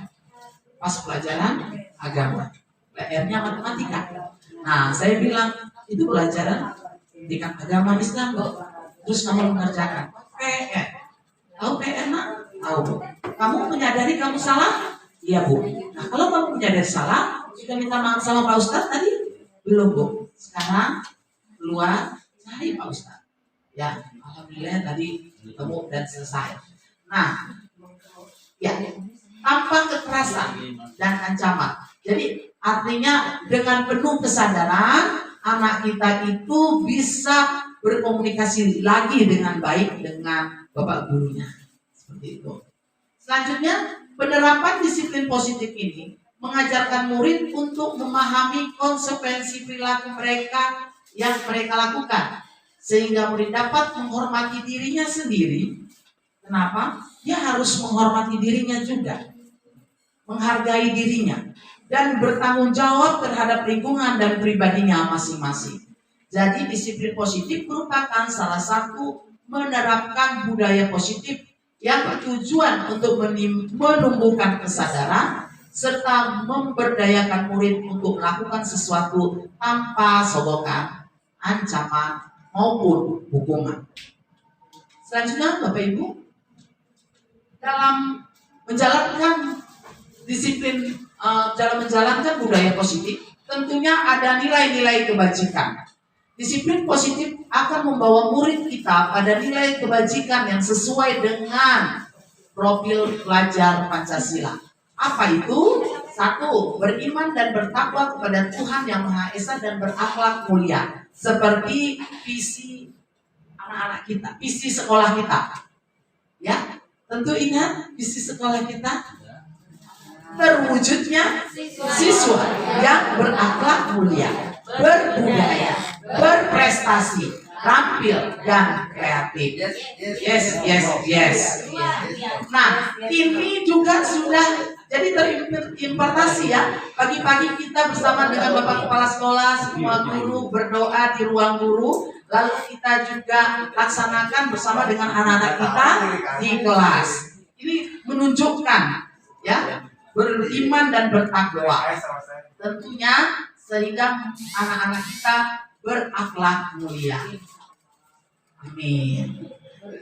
S2: pas pelajaran agama, PR-nya matematika. Nah, saya bilang itu pelajaran pendidikan agama Islam loh. Terus kamu mengerjakan PR. Tahu PR nak? Tahu. Kamu menyadari kamu salah? Iya Bu. Nah, kalau kamu menyadari salah, kita minta maaf sama Pak Ustadz tadi? Belum Bu. Sekarang keluar cari Pak Ustadz. Ya, alhamdulillah tadi ketemu dan selesai. Nah, ya, tanpa kekerasan dan ancaman. Jadi artinya dengan penuh kesadaran anak kita itu bisa berkomunikasi lagi dengan baik dengan bapak gurunya. Seperti itu. Selanjutnya, penerapan disiplin positif ini mengajarkan murid untuk memahami konsekuensi perilaku mereka yang mereka lakukan, sehingga murid dapat menghormati dirinya sendiri. Kenapa? Dia harus menghormati dirinya juga, menghargai dirinya, dan bertanggung jawab terhadap lingkungan dan pribadinya masing-masing. Jadi disiplin positif merupakan salah satu menerapkan budaya positif yang bertujuan untuk menumbuhkan kesadaran serta memberdayakan murid untuk melakukan sesuatu tanpa sogokan, ancaman, maupun hukuman. Selanjutnya, Bapak Ibu, dalam menjalankan disiplin, dalam menjalankan budaya positif, tentunya ada nilai-nilai kebajikan. Disiplin positif akan membawa murid kita pada nilai kebajikan yang sesuai dengan profil pelajar Pancasila. Apa itu? 1. Beriman dan bertakwa kepada Tuhan Yang Maha Esa dan berakhlak mulia. Seperti visi anak-anak kita, visi sekolah kita. Ya, tentu ingat visi sekolah kita. Terwujudnya siswa yang berakhlak mulia, berbudaya, berprestasi, rampil, dan kreatif. Yes. Nah, ini juga sudah jadi terimpartasi ya. Pagi-pagi kita bersama dengan Bapak Kepala Sekolah, semua guru berdoa di ruang guru. Lalu kita juga laksanakan bersama dengan anak-anak kita di kelas. Ini menunjukkan ya, beriman dan bertakwa. Tentunya sehingga anak-anak kita berakhlak mulia. Amin.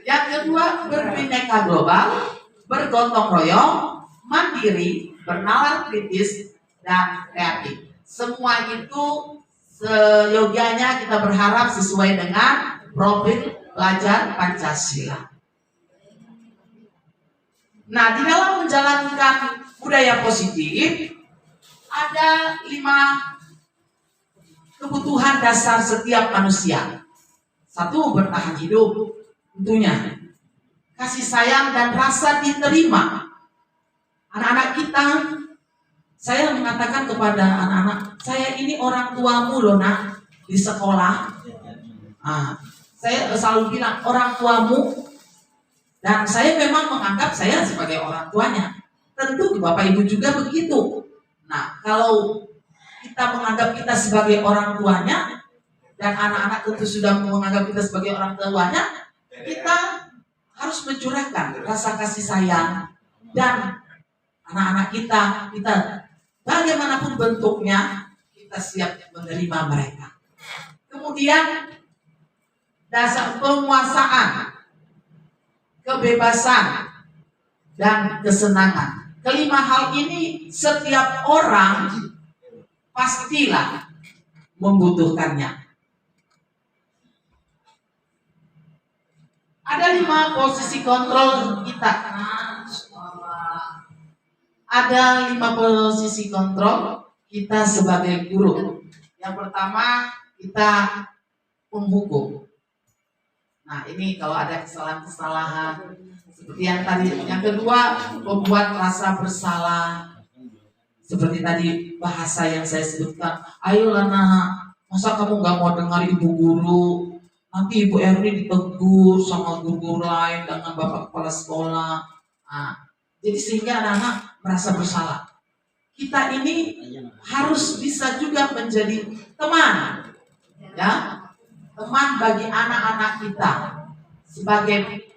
S2: Yang kedua, berbineka global, bergotong royong, mandiri, bernalar kritis, dan kreatif. Semua itu seyogianya kita berharap sesuai dengan profil pelajar Pancasila. Nah, di dalam menjalankan budaya positif, ada 5 kebutuhan dasar setiap manusia. 1, bertahan hidup, tentunya. Kasih sayang dan rasa diterima. Anak-anak kita, saya mengatakan kepada anak-anak, saya ini orang tuamu loh nak, di sekolah. Saya selalu bilang orang tuamu, dan saya memang menganggap saya sebagai orang tuanya. Tentu Bapak Ibu juga begitu. Nah, kalau kita menganggap kita sebagai orang tuanya, dan anak-anak tentu sudah menganggap kita sebagai orang tuanya, kita harus mencurahkan rasa kasih sayang, dan anak-anak kita bagaimanapun bentuknya, kita siap menerima mereka. Kemudian dasar penguasaan, kebebasan, dan kesenangan. Kelima hal ini setiap orang pastilah membutuhkannya. Ada 5 posisi kontrol kita. Ada 5 posisi kontrol kita sebagai guru. Yang pertama, kita penghukum. Nah, ini kalau ada kesalahan-kesalahan seperti yang tadi. Yang kedua, membuat rasa bersalah. Seperti tadi bahasa yang saya sebutkan, ayolah nak, masa kamu gak mau dengar ibu guru? Nanti ibu Erni ditegur sama guru lain dengan bapak kepala sekolah. Nah, jadi sehingga anak-anak merasa bersalah. Kita ini harus bisa juga menjadi teman, ya, teman bagi anak-anak kita sebagai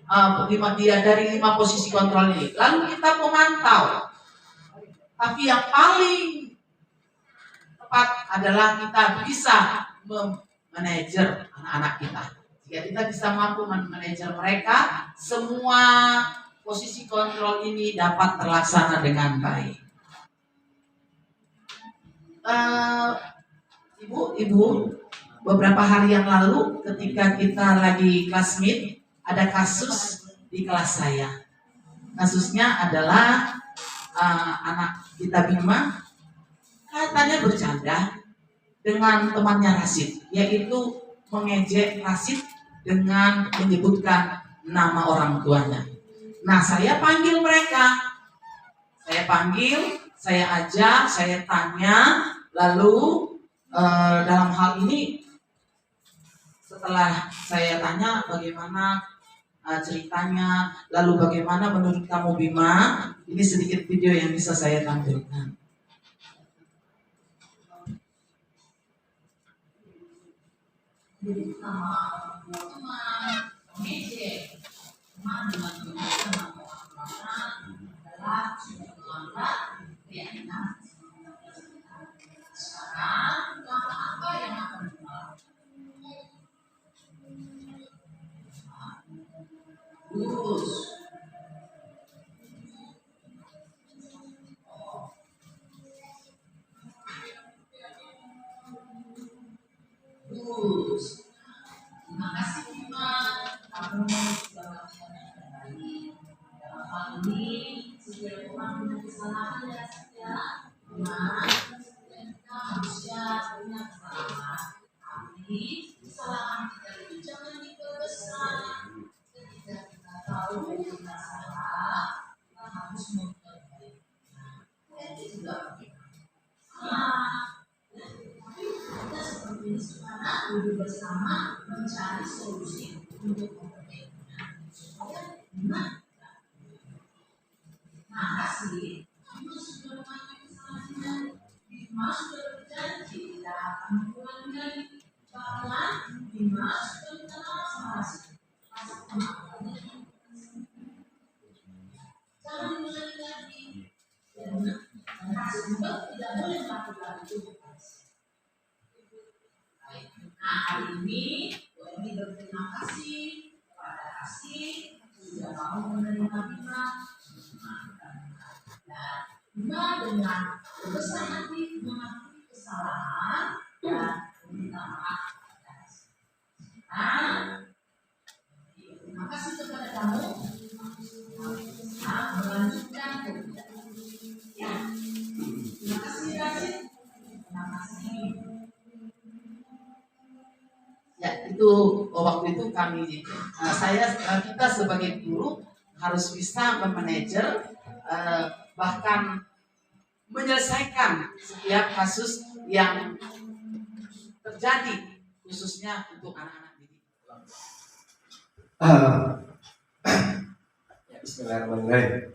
S2: dari 5 posisi kontrol ini. Lalu kita memantau. Tapi yang paling tepat adalah kita bisa manajer anak-anak kita. Jika kita bisa mampu manajer mereka, semua posisi kontrol ini dapat terlaksana dengan baik. Ibu, beberapa hari yang lalu ketika kita lagi kelas meet, ada kasus di kelas saya. Kasusnya adalah anak kita Bima katanya bercanda dengan temannya Rasid, yaitu mengejek Rasid dengan menyebutkan nama orang tuanya. Nah, saya panggil mereka, saya ajak, saya tanya, lalu dalam hal ini setelah saya tanya bagaimana ceritanya, lalu bagaimana menurut kamu Bima, ini sedikit video yang bisa saya tampilkan. Terima kasih Bima, kamu sudah melakukan yang terbaik. Dalam hal ini, setiap orang punya kesalahan dan setiap kita manusia punya kesalahan. Tapi kesalahan kita itu jangan diperbesar. Ketika kita tahu kita salah, kita harus memperbaiki. Itu juga kita seperti ini sekarang duduk bersama mencari solusi untuk memperbaikinya supaya benar. Nah, kasih Bima sudah memakai kesalahannya. Bima sudah berjanji tidak akan mengulangi lagi. Bahkan Bima sudah minta maaf sama Rasid. Jangan mengulangi lagi. Dan Rasid juga tidak boleh melakukan itu. Nah, hari ini kami berterima kasih kepada Rasid sudah mau menerima Bima. Dan Bima dengan berbesar hati mengakui kesalahan dan meminta maaf kepada Rasid. Terima kasih kepada kamu. Nah, melanjutkan kerja. Ya, terima kasih Rasid. Terima kasih. Ya, itu waktu itu kita sebagai guru harus bisa memanajer bahkan menyelesaikan setiap kasus yang terjadi khususnya untuk anak-anak didik.
S7: Bismillahirrahmanirrahim.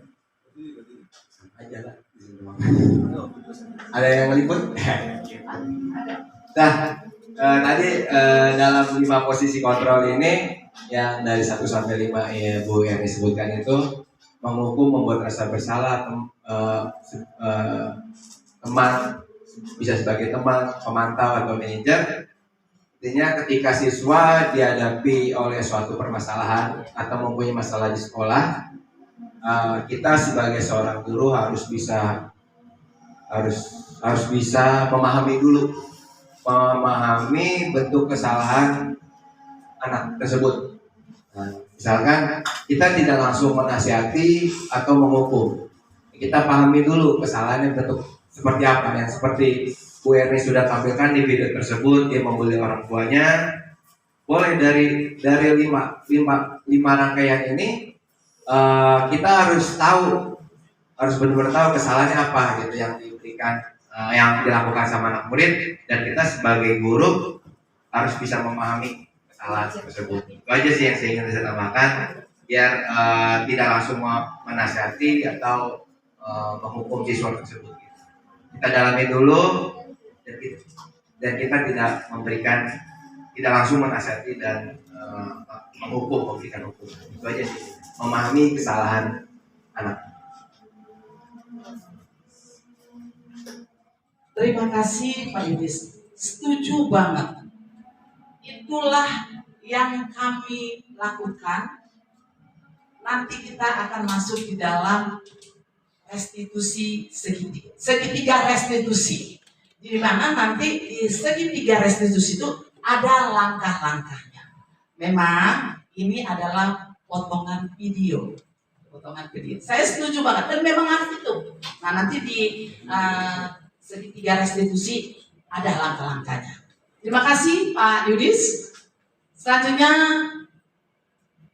S7: Aja lah. Ada yang ngeliput? Nah, tadi dalam 5 posisi kontrol ini yang dari 1 sampai 5 ya Bu yang disebutkan itu menghukum, membuat rasa bersalah, teman bisa sebagai teman, pemantau atau manajer. Artinya ketika siswa dihadapi oleh suatu permasalahan atau mempunyai masalah di sekolah, kita sebagai seorang guru harus bisa memahami dulu, memahami bentuk kesalahan anak tersebut. Misalkan kita tidak langsung menasihati atau menghukum, kita pahami dulu kesalahannya bentuk seperti apa. Yang seperti Bu Erni sudah tampilkan di video tersebut, dia membuli orang tuanya. Boleh dari lima rangkaian ini kita harus benar-benar tahu kesalahannya apa gitu yang diberikan, yang dilakukan sama anak murid, dan kita sebagai guru harus bisa memahami kesalahan tersebut. Itu aja sih yang saya ingin saya tambahkan, biar tidak langsung menasihati atau menghukum siswa tersebut. Kita dalami dulu, dan kita tidak langsung menasihati dan memberikan hukum. Itu aja sih, memahami kesalahan anak.
S2: Terima kasih Pak Yudis, setuju banget. Itulah yang kami lakukan. Nanti kita akan masuk di dalam restitusi segitiga restitusi. Di mana nanti di segitiga restitusi itu ada langkah-langkahnya. Memang ini adalah potongan video. Saya setuju banget, dan memang harus itu. Nah, nanti di segitiga restitusi ada langkah-langkahnya. Terima kasih Pak Yudis. Selanjutnya,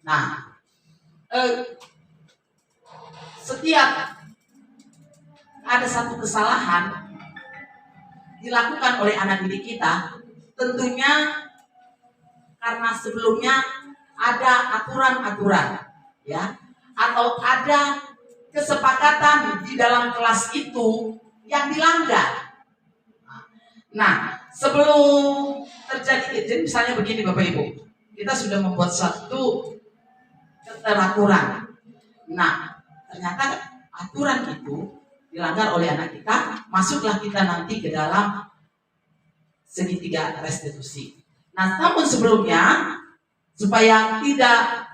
S2: nah, setiap ada satu kesalahan dilakukan oleh anak didik kita, tentunya karena sebelumnya ada aturan-aturan, ya, atau ada kesepakatan di dalam kelas itu yang dilanggar. Nah, sebelum terjadi, jadi misalnya begini Bapak Ibu, kita sudah membuat satu keteraturan. Nah, ternyata aturan itu dilanggar oleh anak kita, masuklah kita nanti ke dalam segitiga restitusi. Nah, namun sebelumnya, supaya tidak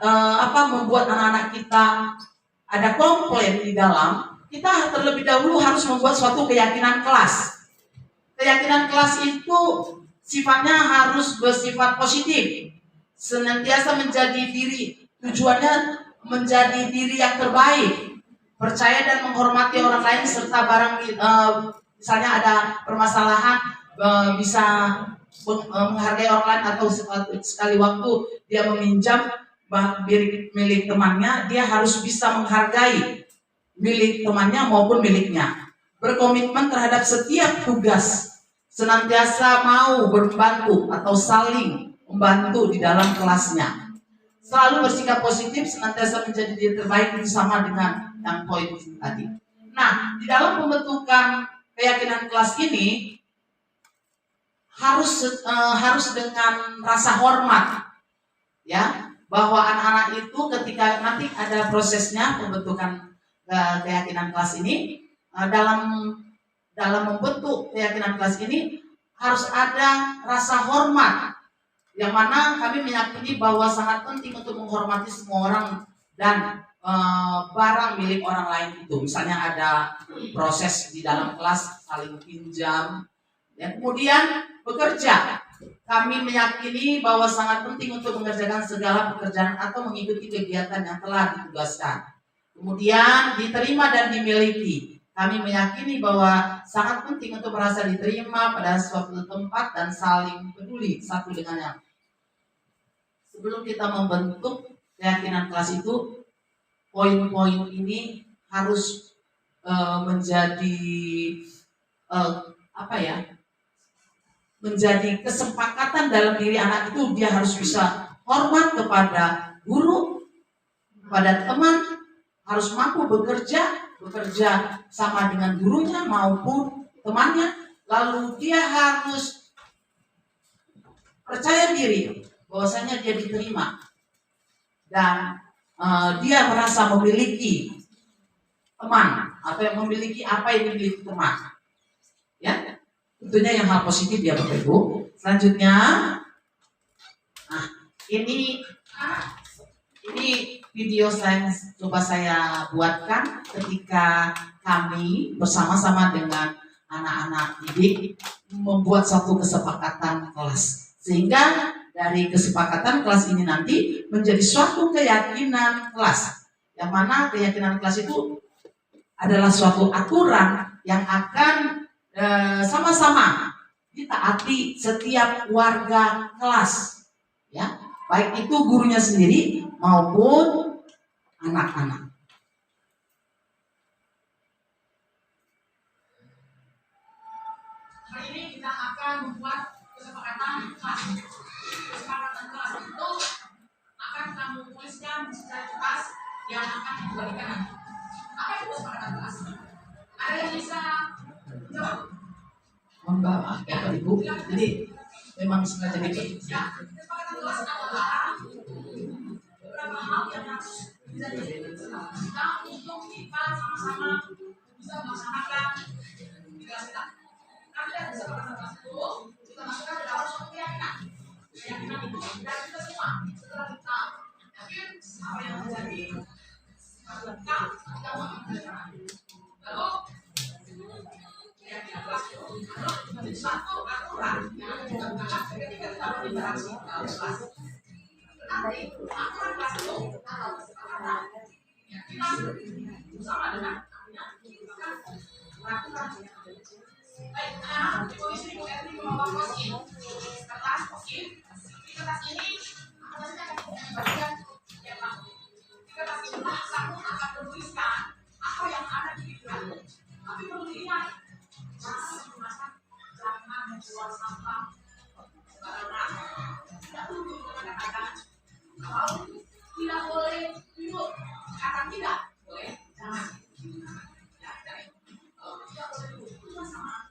S2: membuat anak-anak kita ada komplain di dalam, kita terlebih dahulu harus membuat suatu keyakinan kelas. Keyakinan kelas itu sifatnya harus bersifat positif, senantiasa menjadi diri, tujuannya menjadi diri yang terbaik, percaya dan menghormati orang lain, serta misalnya ada permasalahan, bisa menghargai orang lain, atau sekali waktu dia meminjam milik temannya, dia harus bisa menghargai milik temannya maupun miliknya. Berkomitmen terhadap setiap tugas, senantiasa mau membantu atau saling membantu di dalam kelasnya. Selalu bersikap positif, senantiasa menjadi diri terbaik, itu sama dengan yang poin tadi. Nah, di dalam pembentukan keyakinan kelas ini harus dengan rasa hormat, ya, bahwa anak-anak itu ketika nanti ada prosesnya pembentukan keyakinan kelas ini, dalam membentuk keyakinan kelas ini harus ada rasa hormat, yang mana kami meyakini bahwa sangat penting untuk menghormati semua orang dan barang milik orang lain itu. Misalnya ada proses di dalam kelas saling pinjam, ya, kemudian bekerja. Kami meyakini bahwa sangat penting untuk mengerjakan segala pekerjaan atau mengikuti kegiatan yang telah ditugaskan. Kemudian diterima dan dimiliki. Kami meyakini bahwa sangat penting untuk merasa diterima pada suatu tempat dan saling peduli satu dengan yang. Sebelum kita membentuk keyakinan kelas itu, poin-poin ini harus menjadi menjadi kesepakatan dalam diri anak itu. Dia harus bisa hormat kepada guru, kepada teman, harus mampu bekerja sama dengan gurunya maupun temannya. Lalu dia harus percaya diri bahwasanya dia diterima dan dia merasa memiliki teman atau yang memiliki apa yang dimiliki teman, ya, tentunya yang hal positif ya Bapak Ibu. Selanjutnya, nah ini video coba saya buatkan ketika kami bersama-sama dengan anak-anak didik membuat satu kesepakatan kelas, sehingga dari kesepakatan kelas ini nanti menjadi suatu keyakinan kelas. Yang mana keyakinan kelas itu adalah suatu aturan yang akan sama-sama ditaati setiap warga kelas, ya, baik itu gurunya sendiri maupun anak-anak. Hari ini kita akan membuat kesepakatan kelas. Kesepakatan kelas itu akan kamu tuliskan secara kertas yang akan dibalikan nanti. Apa itu kesepakatan kelas? Ada yang bisa jawab? Enggak, Bapak Ibu. Jadi memang sengaja bikin. Kesepakatan kelas adalah beberapa hal yang harus bisa dilakukan untuk kita sama-sama bisa melaksanakan kelas kita. Kami dari kesepakatan kelas itu kita masukkan ke dalam suatu keyakinan. Keyakinan itu dari kita semua. Setelah kita yakin apa yang terjadi, kita melakukan. Lalu keyakinan kelas itu adalah menjadi satu aturan yang kita gunakan ketika kita berinteraksi dalam kelas. Nanti aturan kelas itu atau kesepakatan keyakinan bersama dengan kita akan melakukan. Baik, anak-anak, Ibu Isri, Ibu Erni membawa post-it, kertas post-it. Di kertas ini kertasnya akan dibagikan yang lain. Di kertas ini kamu akan menuliskan apa yang ada di pikiran. Tapi perlu diingat, jangan menggunakan, jangan menjual sampah sembarangan. Tidak perlu mengatakan kalau tidak boleh minum, kata tidak boleh, jangan. Ya, tidak boleh minum, itu sama.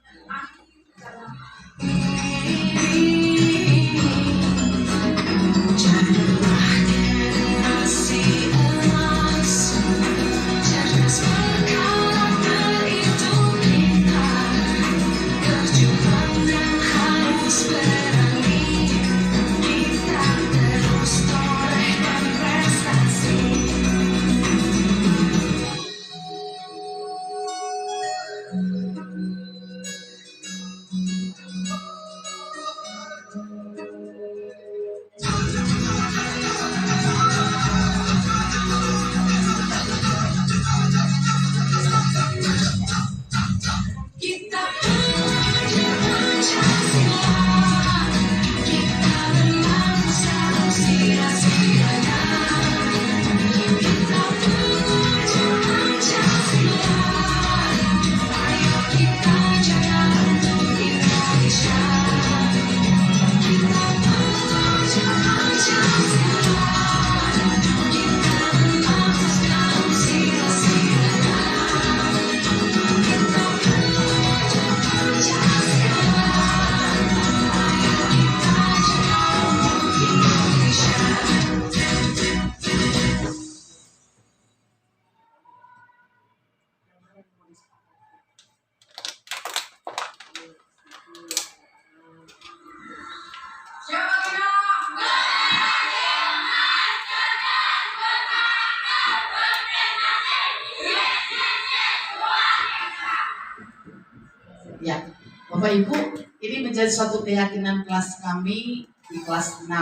S2: Ya, Bapak Ibu, ini menjadi suatu keyakinan kelas kami di kelas 6.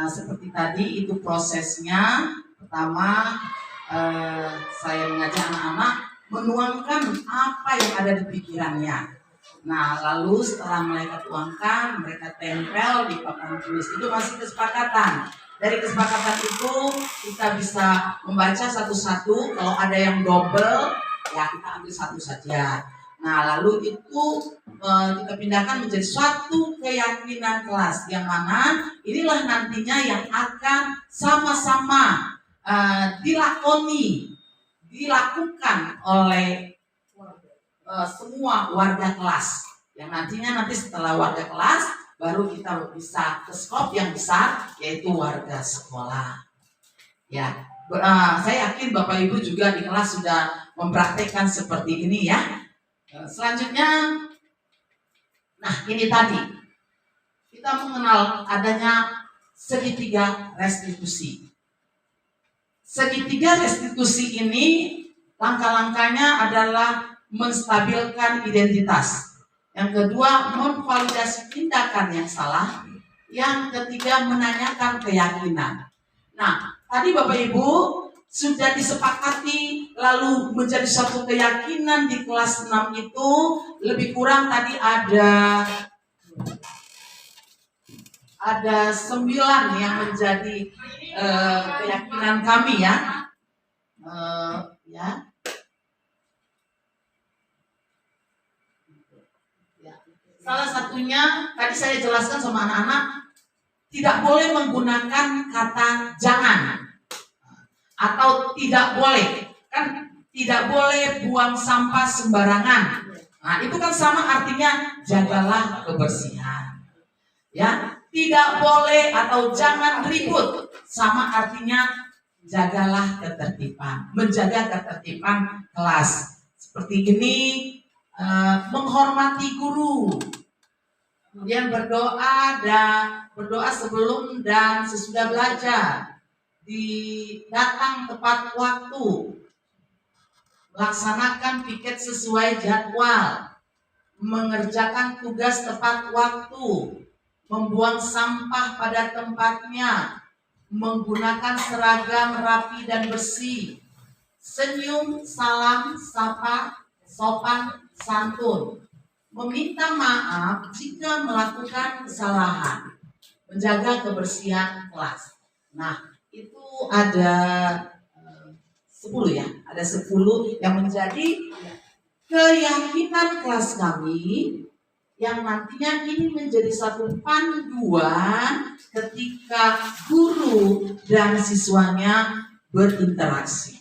S2: Seperti tadi itu prosesnya. Pertama, saya mengajak anak-anak menuangkan apa yang ada di pikirannya. Nah, lalu setelah mereka tuangkan, mereka tempel di papan tulis. Itu masih kesepakatan. Dari kesepakatan itu kita bisa membaca satu-satu. Kalau ada yang double, ya kita ambil satu saja. Nah, lalu itu kita pindahkan menjadi suatu keyakinan kelas yang mana inilah nantinya yang akan sama-sama dilakukan oleh semua warga kelas. Yang nantinya setelah warga kelas baru kita bisa ke skop yang besar, yaitu warga sekolah. Ya, saya yakin Bapak Ibu juga di kelas sudah mempraktekkan seperti ini ya. Selanjutnya, nah ini tadi kita mengenal adanya segitiga restitusi. Segitiga restitusi ini langkah-langkahnya adalah menstabilkan identitas. Yang kedua, memvalidasi tindakan yang salah. Yang ketiga, menanyakan keyakinan. Nah, tadi Bapak Ibu sudah disepakati lalu menjadi suatu keyakinan di kelas 6 itu lebih kurang tadi ada 9 yang menjadi keyakinan kami ya. Salah satunya tadi saya jelaskan sama anak-anak, tidak boleh menggunakan kata jangan atau tidak boleh, kan tidak boleh buang sampah sembarangan. Nah, itu kan sama artinya jagalah kebersihan. Ya, tidak boleh atau jangan ribut sama artinya jagalah ketertiban, menjaga ketertiban kelas. Seperti ini, menghormati guru, kemudian berdoa sebelum dan sesudah belajar, datang tepat waktu, melaksanakan piket sesuai jadwal, mengerjakan tugas tepat waktu, membuang sampah pada tempatnya, menggunakan seragam rapi dan bersih, senyum, salam, sapa, sopan, santun, meminta maaf jika melakukan kesalahan, menjaga kebersihan kelas. Nah, itu ada 10 ya, ada 10 yang menjadi keyakinan kelas kami yang nantinya ini menjadi satu panduan ketika guru dan siswanya berinteraksi.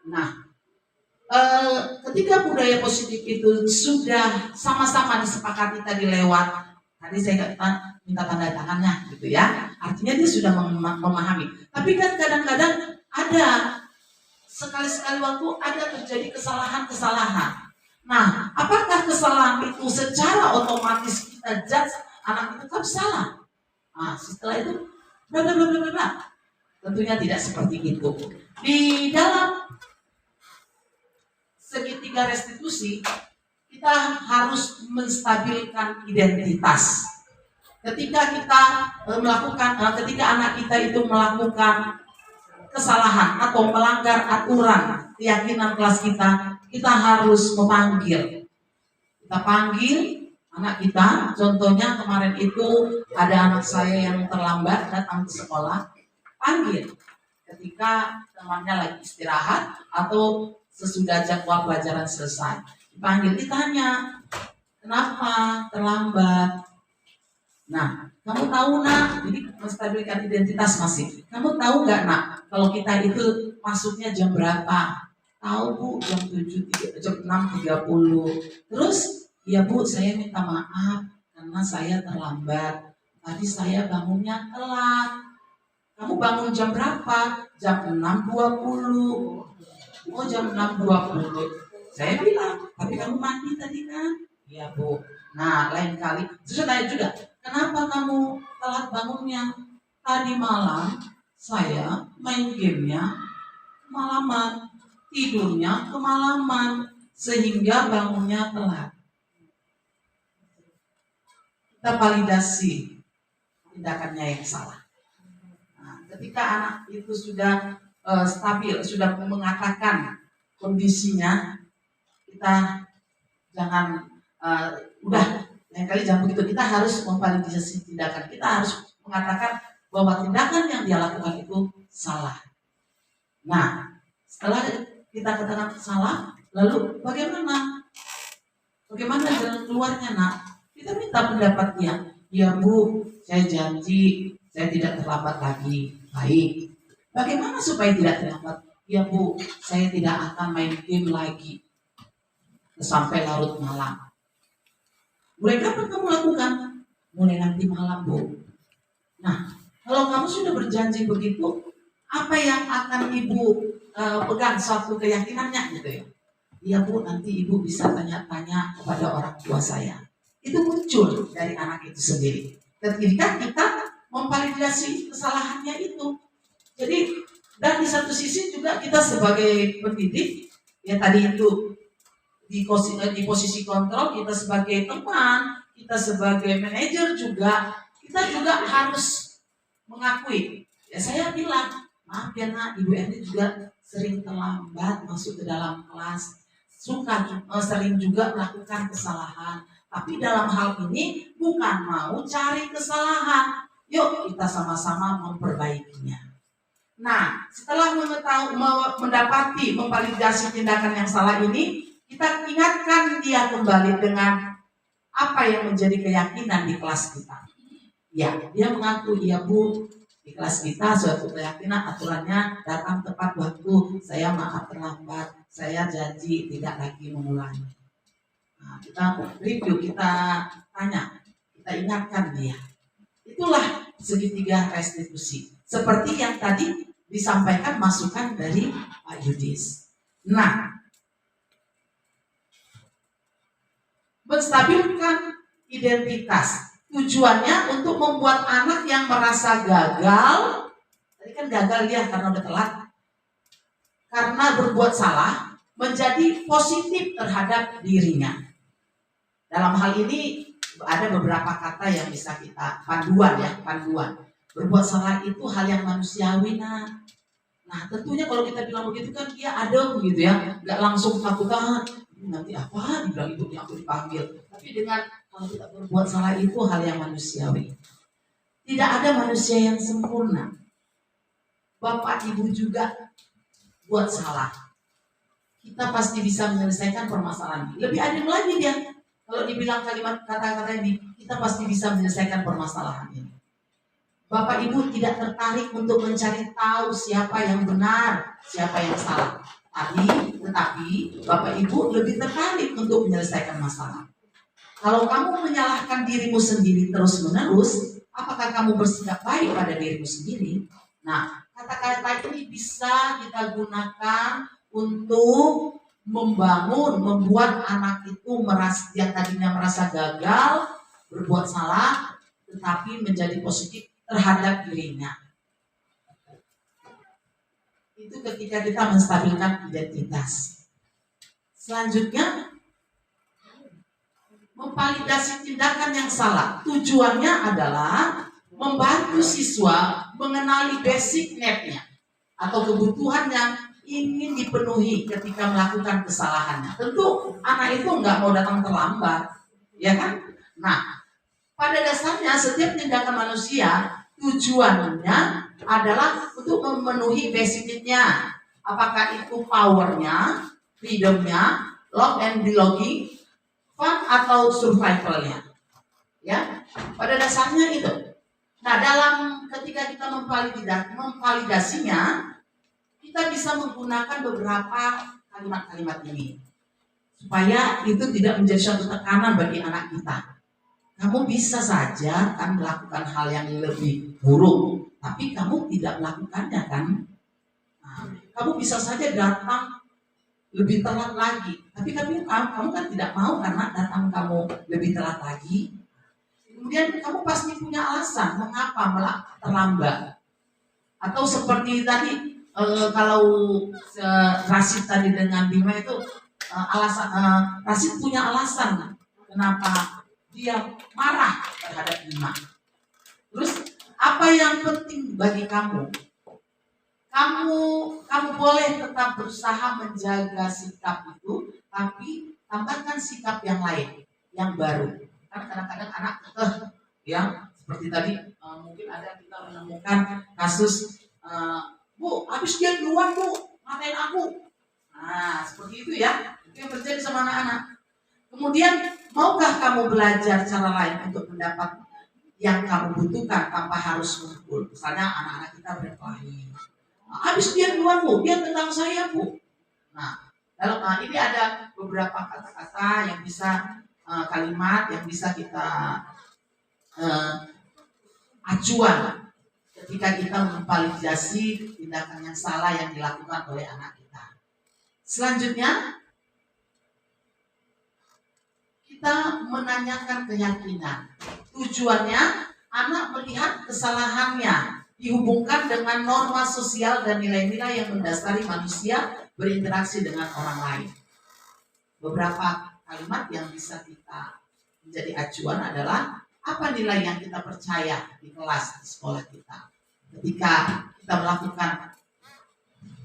S2: Nah, ketika budaya positif itu sudah sama-sama disepakati tadi lewat, tadi saya minta tanda tangannya gitu ya, artinya dia sudah memahami. Tapi kan kadang-kadang ada sekali-sekali waktu ada terjadi kesalahan-kesalahan. Nah, apakah kesalahan itu secara otomatis kita judge anak itu kan salah? Nah, setelah itu bla bla bla bla bla. Tentunya tidak seperti itu. Di dalam segitiga restitusi kita harus menstabilkan identitas. Ketika kita ketika anak kita itu melakukan kesalahan atau melanggar aturan keyakinan kelas kita harus memanggil. Kita panggil anak kita. Contohnya kemarin itu ada anak saya yang terlambat datang ke sekolah. Panggil ketika temannya lagi istirahat atau sesudah jadwal pelajaran selesai. Dipanggil, ditanya, kenapa terlambat? Nah, kamu tahu nak, jadi menstabilkan identitas masih. Kamu tahu nggak nak, kalau kita itu masuknya jam berapa? Tahu bu, jam 6.30. Terus, ya bu, saya minta maaf karena saya terlambat. Tadi saya bangunnya telat. Kamu bangun jam berapa? Jam 6.20. Oh, jam 6.20. Saya bilang, tapi kamu mandi tadi kan? Iya bu. Nah, lain kali, terus saya tanya juga, kenapa kamu telat bangunnya? Tadi malam saya main gamenya kemalaman, tidurnya kemalaman, sehingga bangunnya telat. Kita validasi tindakannya yang salah. Nah, ketika anak itu sudah stabil, sudah mengatakan kondisinya, kita jangan udah lain kali jangan begitu. Kita harus memvalidasi tindakan. Kita harus mengatakan bahwa tindakan yang dia lakukan itu salah. Nah, setelah kita katakan salah, lalu bagaimana? Bagaimana jalan keluarnya nak? Kita minta pendapat dia. Ya bu, saya janji saya tidak terlambat lagi. Baik. Bagaimana supaya tidak terlambat? Ya bu, saya tidak akan main game lagi sampai larut malam. Mulai kapan kamu lakukan? Mulai nanti malam bu. Nah, kalau kamu sudah berjanji begitu, apa yang akan ibu pegang suatu keyakinannya gitu ya? Ya bu, nanti ibu bisa tanya-tanya kepada orang tua saya. Itu muncul dari anak itu sendiri. Ketika kita memvalidasi kesalahannya itu. Jadi, dan di satu sisi juga kita sebagai pendidik, ya tadi itu di posisi kontrol, kita sebagai teman, kita sebagai manajer juga, kita juga harus mengakui. Ya saya bilang, maaf ya nak, Ibu Erni juga sering terlambat masuk ke dalam kelas, sering juga melakukan kesalahan. Tapi dalam hal ini bukan mau cari kesalahan, yuk kita sama-sama memperbaikinya. Nah, setelah mendapati memvalidasi tindakan yang salah ini, kita ingatkan dia kembali dengan apa yang menjadi keyakinan di kelas kita. Ya, dia mengaku, ya Bu, di kelas kita suatu keyakinan aturannya datang tepat waktu. Saya maaf terlambat, saya janji tidak lagi mengulangi. Nah, kita review, kita tanya, kita ingatkan dia. Itulah segitiga restitusi. Seperti yang tadi disampaikan masukan dari Pak Yudis. Nah, menstabilkan identitas. Tujuannya untuk membuat anak yang merasa gagal, tadi kan gagal dia karena udah telat, karena berbuat salah, menjadi positif terhadap dirinya. Dalam hal ini ada beberapa kata yang bisa kita panduan. Berbuat salah itu hal yang manusiawi. Nah tentunya kalau kita bilang begitu kan dia adem gitu ya, nggak langsung takutan. Nanti apa dibilang ibunya aku dipanggil. Tapi dengan kalau kita berbuat salah itu hal yang manusiawi. Tidak ada manusia yang sempurna. Bapak ibu juga buat salah. Kita pasti bisa menyelesaikan permasalahan ini. Lebih adem lagi dia. Kalau dibilang kata-kata ini, kita pasti bisa menyelesaikan permasalahan ini. Bapak ibu tidak tertarik untuk mencari tahu siapa yang benar, siapa yang salah. Tetapi Bapak Ibu lebih tertarik untuk menyelesaikan masalah. Kalau kamu menyalahkan dirimu sendiri terus-menerus, apakah kamu bersikap baik pada dirimu sendiri? Nah, kata-kata ini bisa kita gunakan untuk membuat anak itu yang tadinya merasa gagal, berbuat salah, tetapi menjadi positif terhadap dirinya. Itu ketika kita menstabilkan identitas. Selanjutnya, memvalidasi tindakan yang salah. Tujuannya adalah membantu siswa mengenali basic need-nya atau kebutuhan yang ingin dipenuhi ketika melakukan kesalahannya. Tentu anak itu nggak mau datang terlambat, ya kan? Nah, pada dasarnya setiap tindakan manusia tujuannya adalah untuk memenuhi basic need-nya. Apakah itu power-nya, freedom-nya, love and belonging, fun atau survival-nya. Ya, pada dasarnya itu. Nah, dalam ketika kita memvalidasinya, kita bisa menggunakan beberapa kalimat-kalimat ini supaya itu tidak menjadi suatu tekanan bagi anak kita. Kamu bisa saja kan melakukan hal yang lebih buruk, tapi kamu tidak melakukannya kan? Nah, kamu bisa saja datang lebih telat lagi, tapi kamu kan tidak mau karena datang kamu lebih telat lagi. Kemudian kamu pasti punya alasan mengapa terlambat. Atau seperti tadi kalau Rashid tadi dengan Bima itu Rashid punya alasan kenapa dia marah terhadap Bima. Terus apa yang penting bagi kamu? Kamu boleh tetap berusaha menjaga sikap itu, tapi tambahkan sikap yang lain, yang baru. Karena kadang-kadang anak yang seperti tadi mungkin ada kita menemukan kasus Bu, habis dia duluan Bu, ngatain aku. Nah, seperti itu ya. Itu yang terjadi sama anak-anak. Kemudian, maukah kamu belajar cara lain untuk mendapat yang kamu butuhkan tanpa harus ngumpul? Misalnya anak-anak kita berkelahi. Habis dia duluan Bu, dia tentang saya Bu. Nah, dalam ini ada beberapa kata-kata yang bisa kalimat yang bisa kita acuan ketika kita memvalidasi tindakan yang salah yang dilakukan oleh anak kita. Selanjutnya, kita menanyakan keyakinan. Tujuannya, anak melihat kesalahannya dihubungkan dengan norma sosial dan nilai-nilai yang mendasari manusia berinteraksi dengan orang lain. Beberapa kalimat yang bisa kita menjadi acuan adalah apa nilai yang kita percaya di kelas, di sekolah kita. Ketika kita melakukan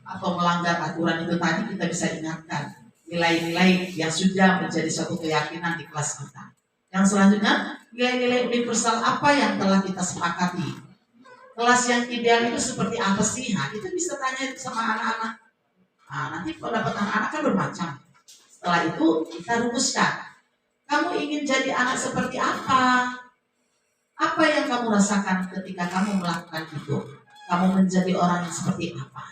S2: atau melanggar aturan itu tadi, kita bisa ingatkan nilai-nilai yang sudah menjadi suatu keyakinan di kelas kita. Yang selanjutnya, nilai-nilai universal apa yang telah kita sepakati. Kelas yang ideal itu seperti apa sih? Nah, kita bisa tanya sama anak-anak. Nah, nanti pendapat anak-anak kan bermacam. Setelah itu kita rumuskan. Kamu ingin jadi anak seperti apa? Apa yang kamu rasakan ketika kamu melakukan itu? Kamu menjadi orang yang seperti apa?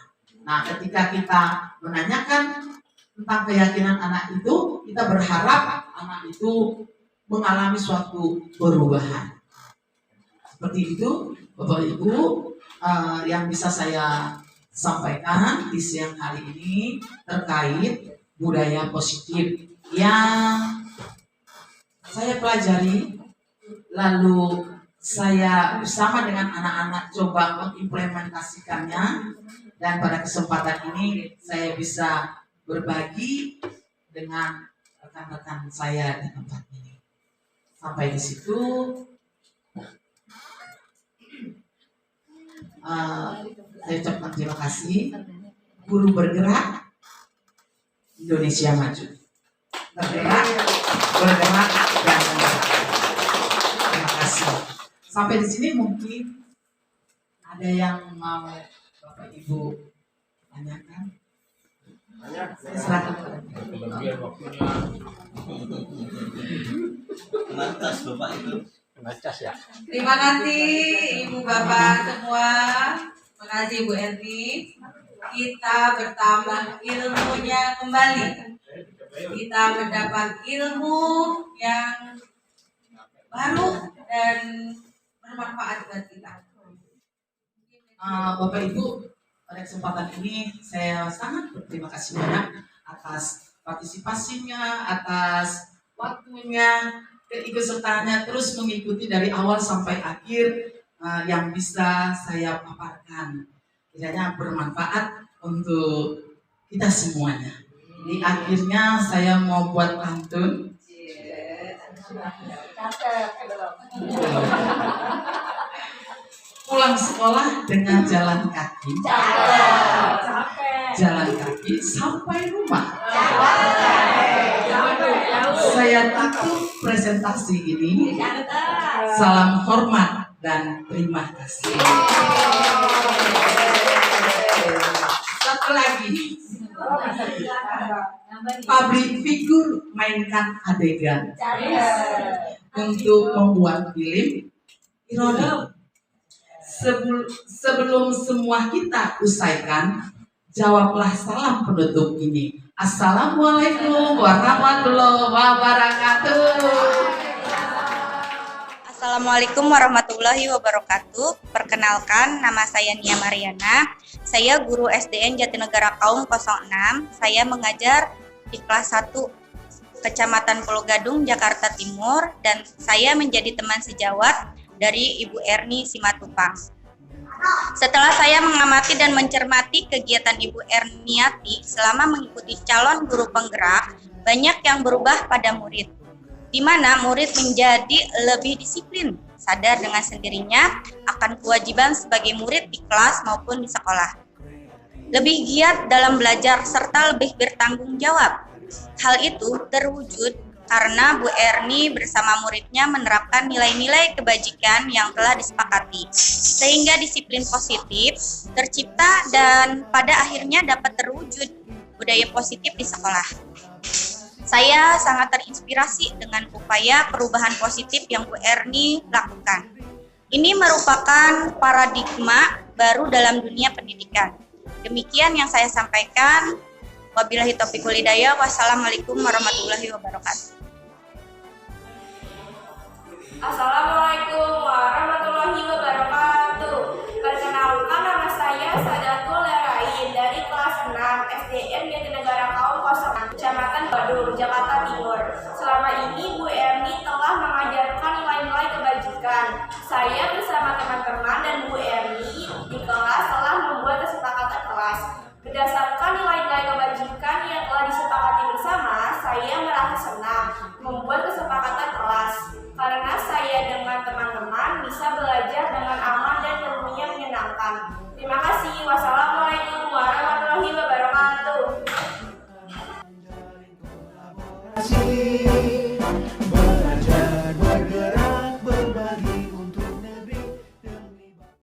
S2: Nah, ketika kita menanyakan tentang keyakinan anak itu, kita berharap anak itu mengalami suatu perubahan. Seperti itu, Bapak Ibu, yang bisa saya sampaikan di siang hari ini terkait budaya positif yang saya pelajari, lalu saya bersama dengan anak-anak coba mengimplementasikannya, dan pada kesempatan ini saya bisa berbagi dengan rekan-rekan saya di tempat ini. Sampai di situ saya ucapkan terima kasih. Guru bergerak, Indonesia maju. Bergerak, dan bergerak. Terima kasih. Sampai di sini mungkin ada yang mau Bapak Ibu tanyakan. Silakan.
S4: Kelebihan waktunya.
S5: Lantas Bapak itu.
S7: ya.
S3: Terima kasih Ibu Bapak semua. Terima kasih Bu Erni. Kita bertambah ilmunya kembali. Kita mendapat ilmu yang baru dan bermanfaat buat kita.
S2: Bapak Ibu, pada kesempatan ini saya sangat berterima kasih banyak atas partisipasinya, atas waktunya, keikutsertaannya terus mengikuti dari awal sampai akhir yang bisa saya paparkan. Kiranya bermanfaat untuk kita semuanya. Di akhirnya saya mau buat pantun. Pulang sekolah dengan jalan kaki. Jalan kaki sampai rumah. Saya tutup presentasi ini. Salam hormat dan terima kasih. Satu lagi. Public figure mainkan adegan untuk membuat film ironi. Sebelum semua kita usaikan, jawablah salam penutup ini. Assalamualaikum warahmatullahi wabarakatuh.
S6: Assalamualaikum warahmatullahi wabarakatuh. Perkenalkan, nama saya Nia Mariana. Saya guru SDN Jatinegara Kaum 06. Saya mengajar di kelas 1 Kecamatan Pulau Gadung, Jakarta Timur, dan saya menjadi teman sejawat dari Ibu Erni Simatupang. Setelah saya mengamati dan mencermati kegiatan Ibu Erniati selama mengikuti calon guru penggerak, banyak yang berubah pada murid, di mana murid menjadi lebih disiplin, sadar dengan sendirinya akan kewajiban sebagai murid di kelas maupun di sekolah. Lebih giat dalam belajar serta lebih bertanggung jawab. Hal itu terwujud karena Bu Erni bersama muridnya menerapkan nilai-nilai kebajikan yang telah disepakati, sehingga disiplin positif tercipta dan pada akhirnya dapat terwujud budaya positif di sekolah. Saya sangat terinspirasi dengan upaya perubahan positif yang Bu Erni lakukan. Ini merupakan paradigma baru dalam dunia pendidikan. Demikian yang saya sampaikan. Wabillahi taufiq wal hidayah. Wassalamualaikum warahmatullahi wabarakatuh.
S10: Assalamualaikum warahmatullahi wabarakatuh. Perkenalkan, nama saya Sadatul Lerain dari kelas 6 SDN Jatinegara Kaum 06, Kecamatan Badung, Jakarta Timur. Selama ini Bu Erni telah mengajarkan nilai-nilai kebajikan. Saya bersama teman-teman dan Bu Erni di kelas telah membuat kesepakatan kelas. Berdasarkan nilai-nilai kebajikan yang telah disepakati bersama, saya merasa senang membuat kesepakatan kelas. bisa belajar dengan aman dan ilmunya menyenangkan. Terima kasih. Wassalamualaikum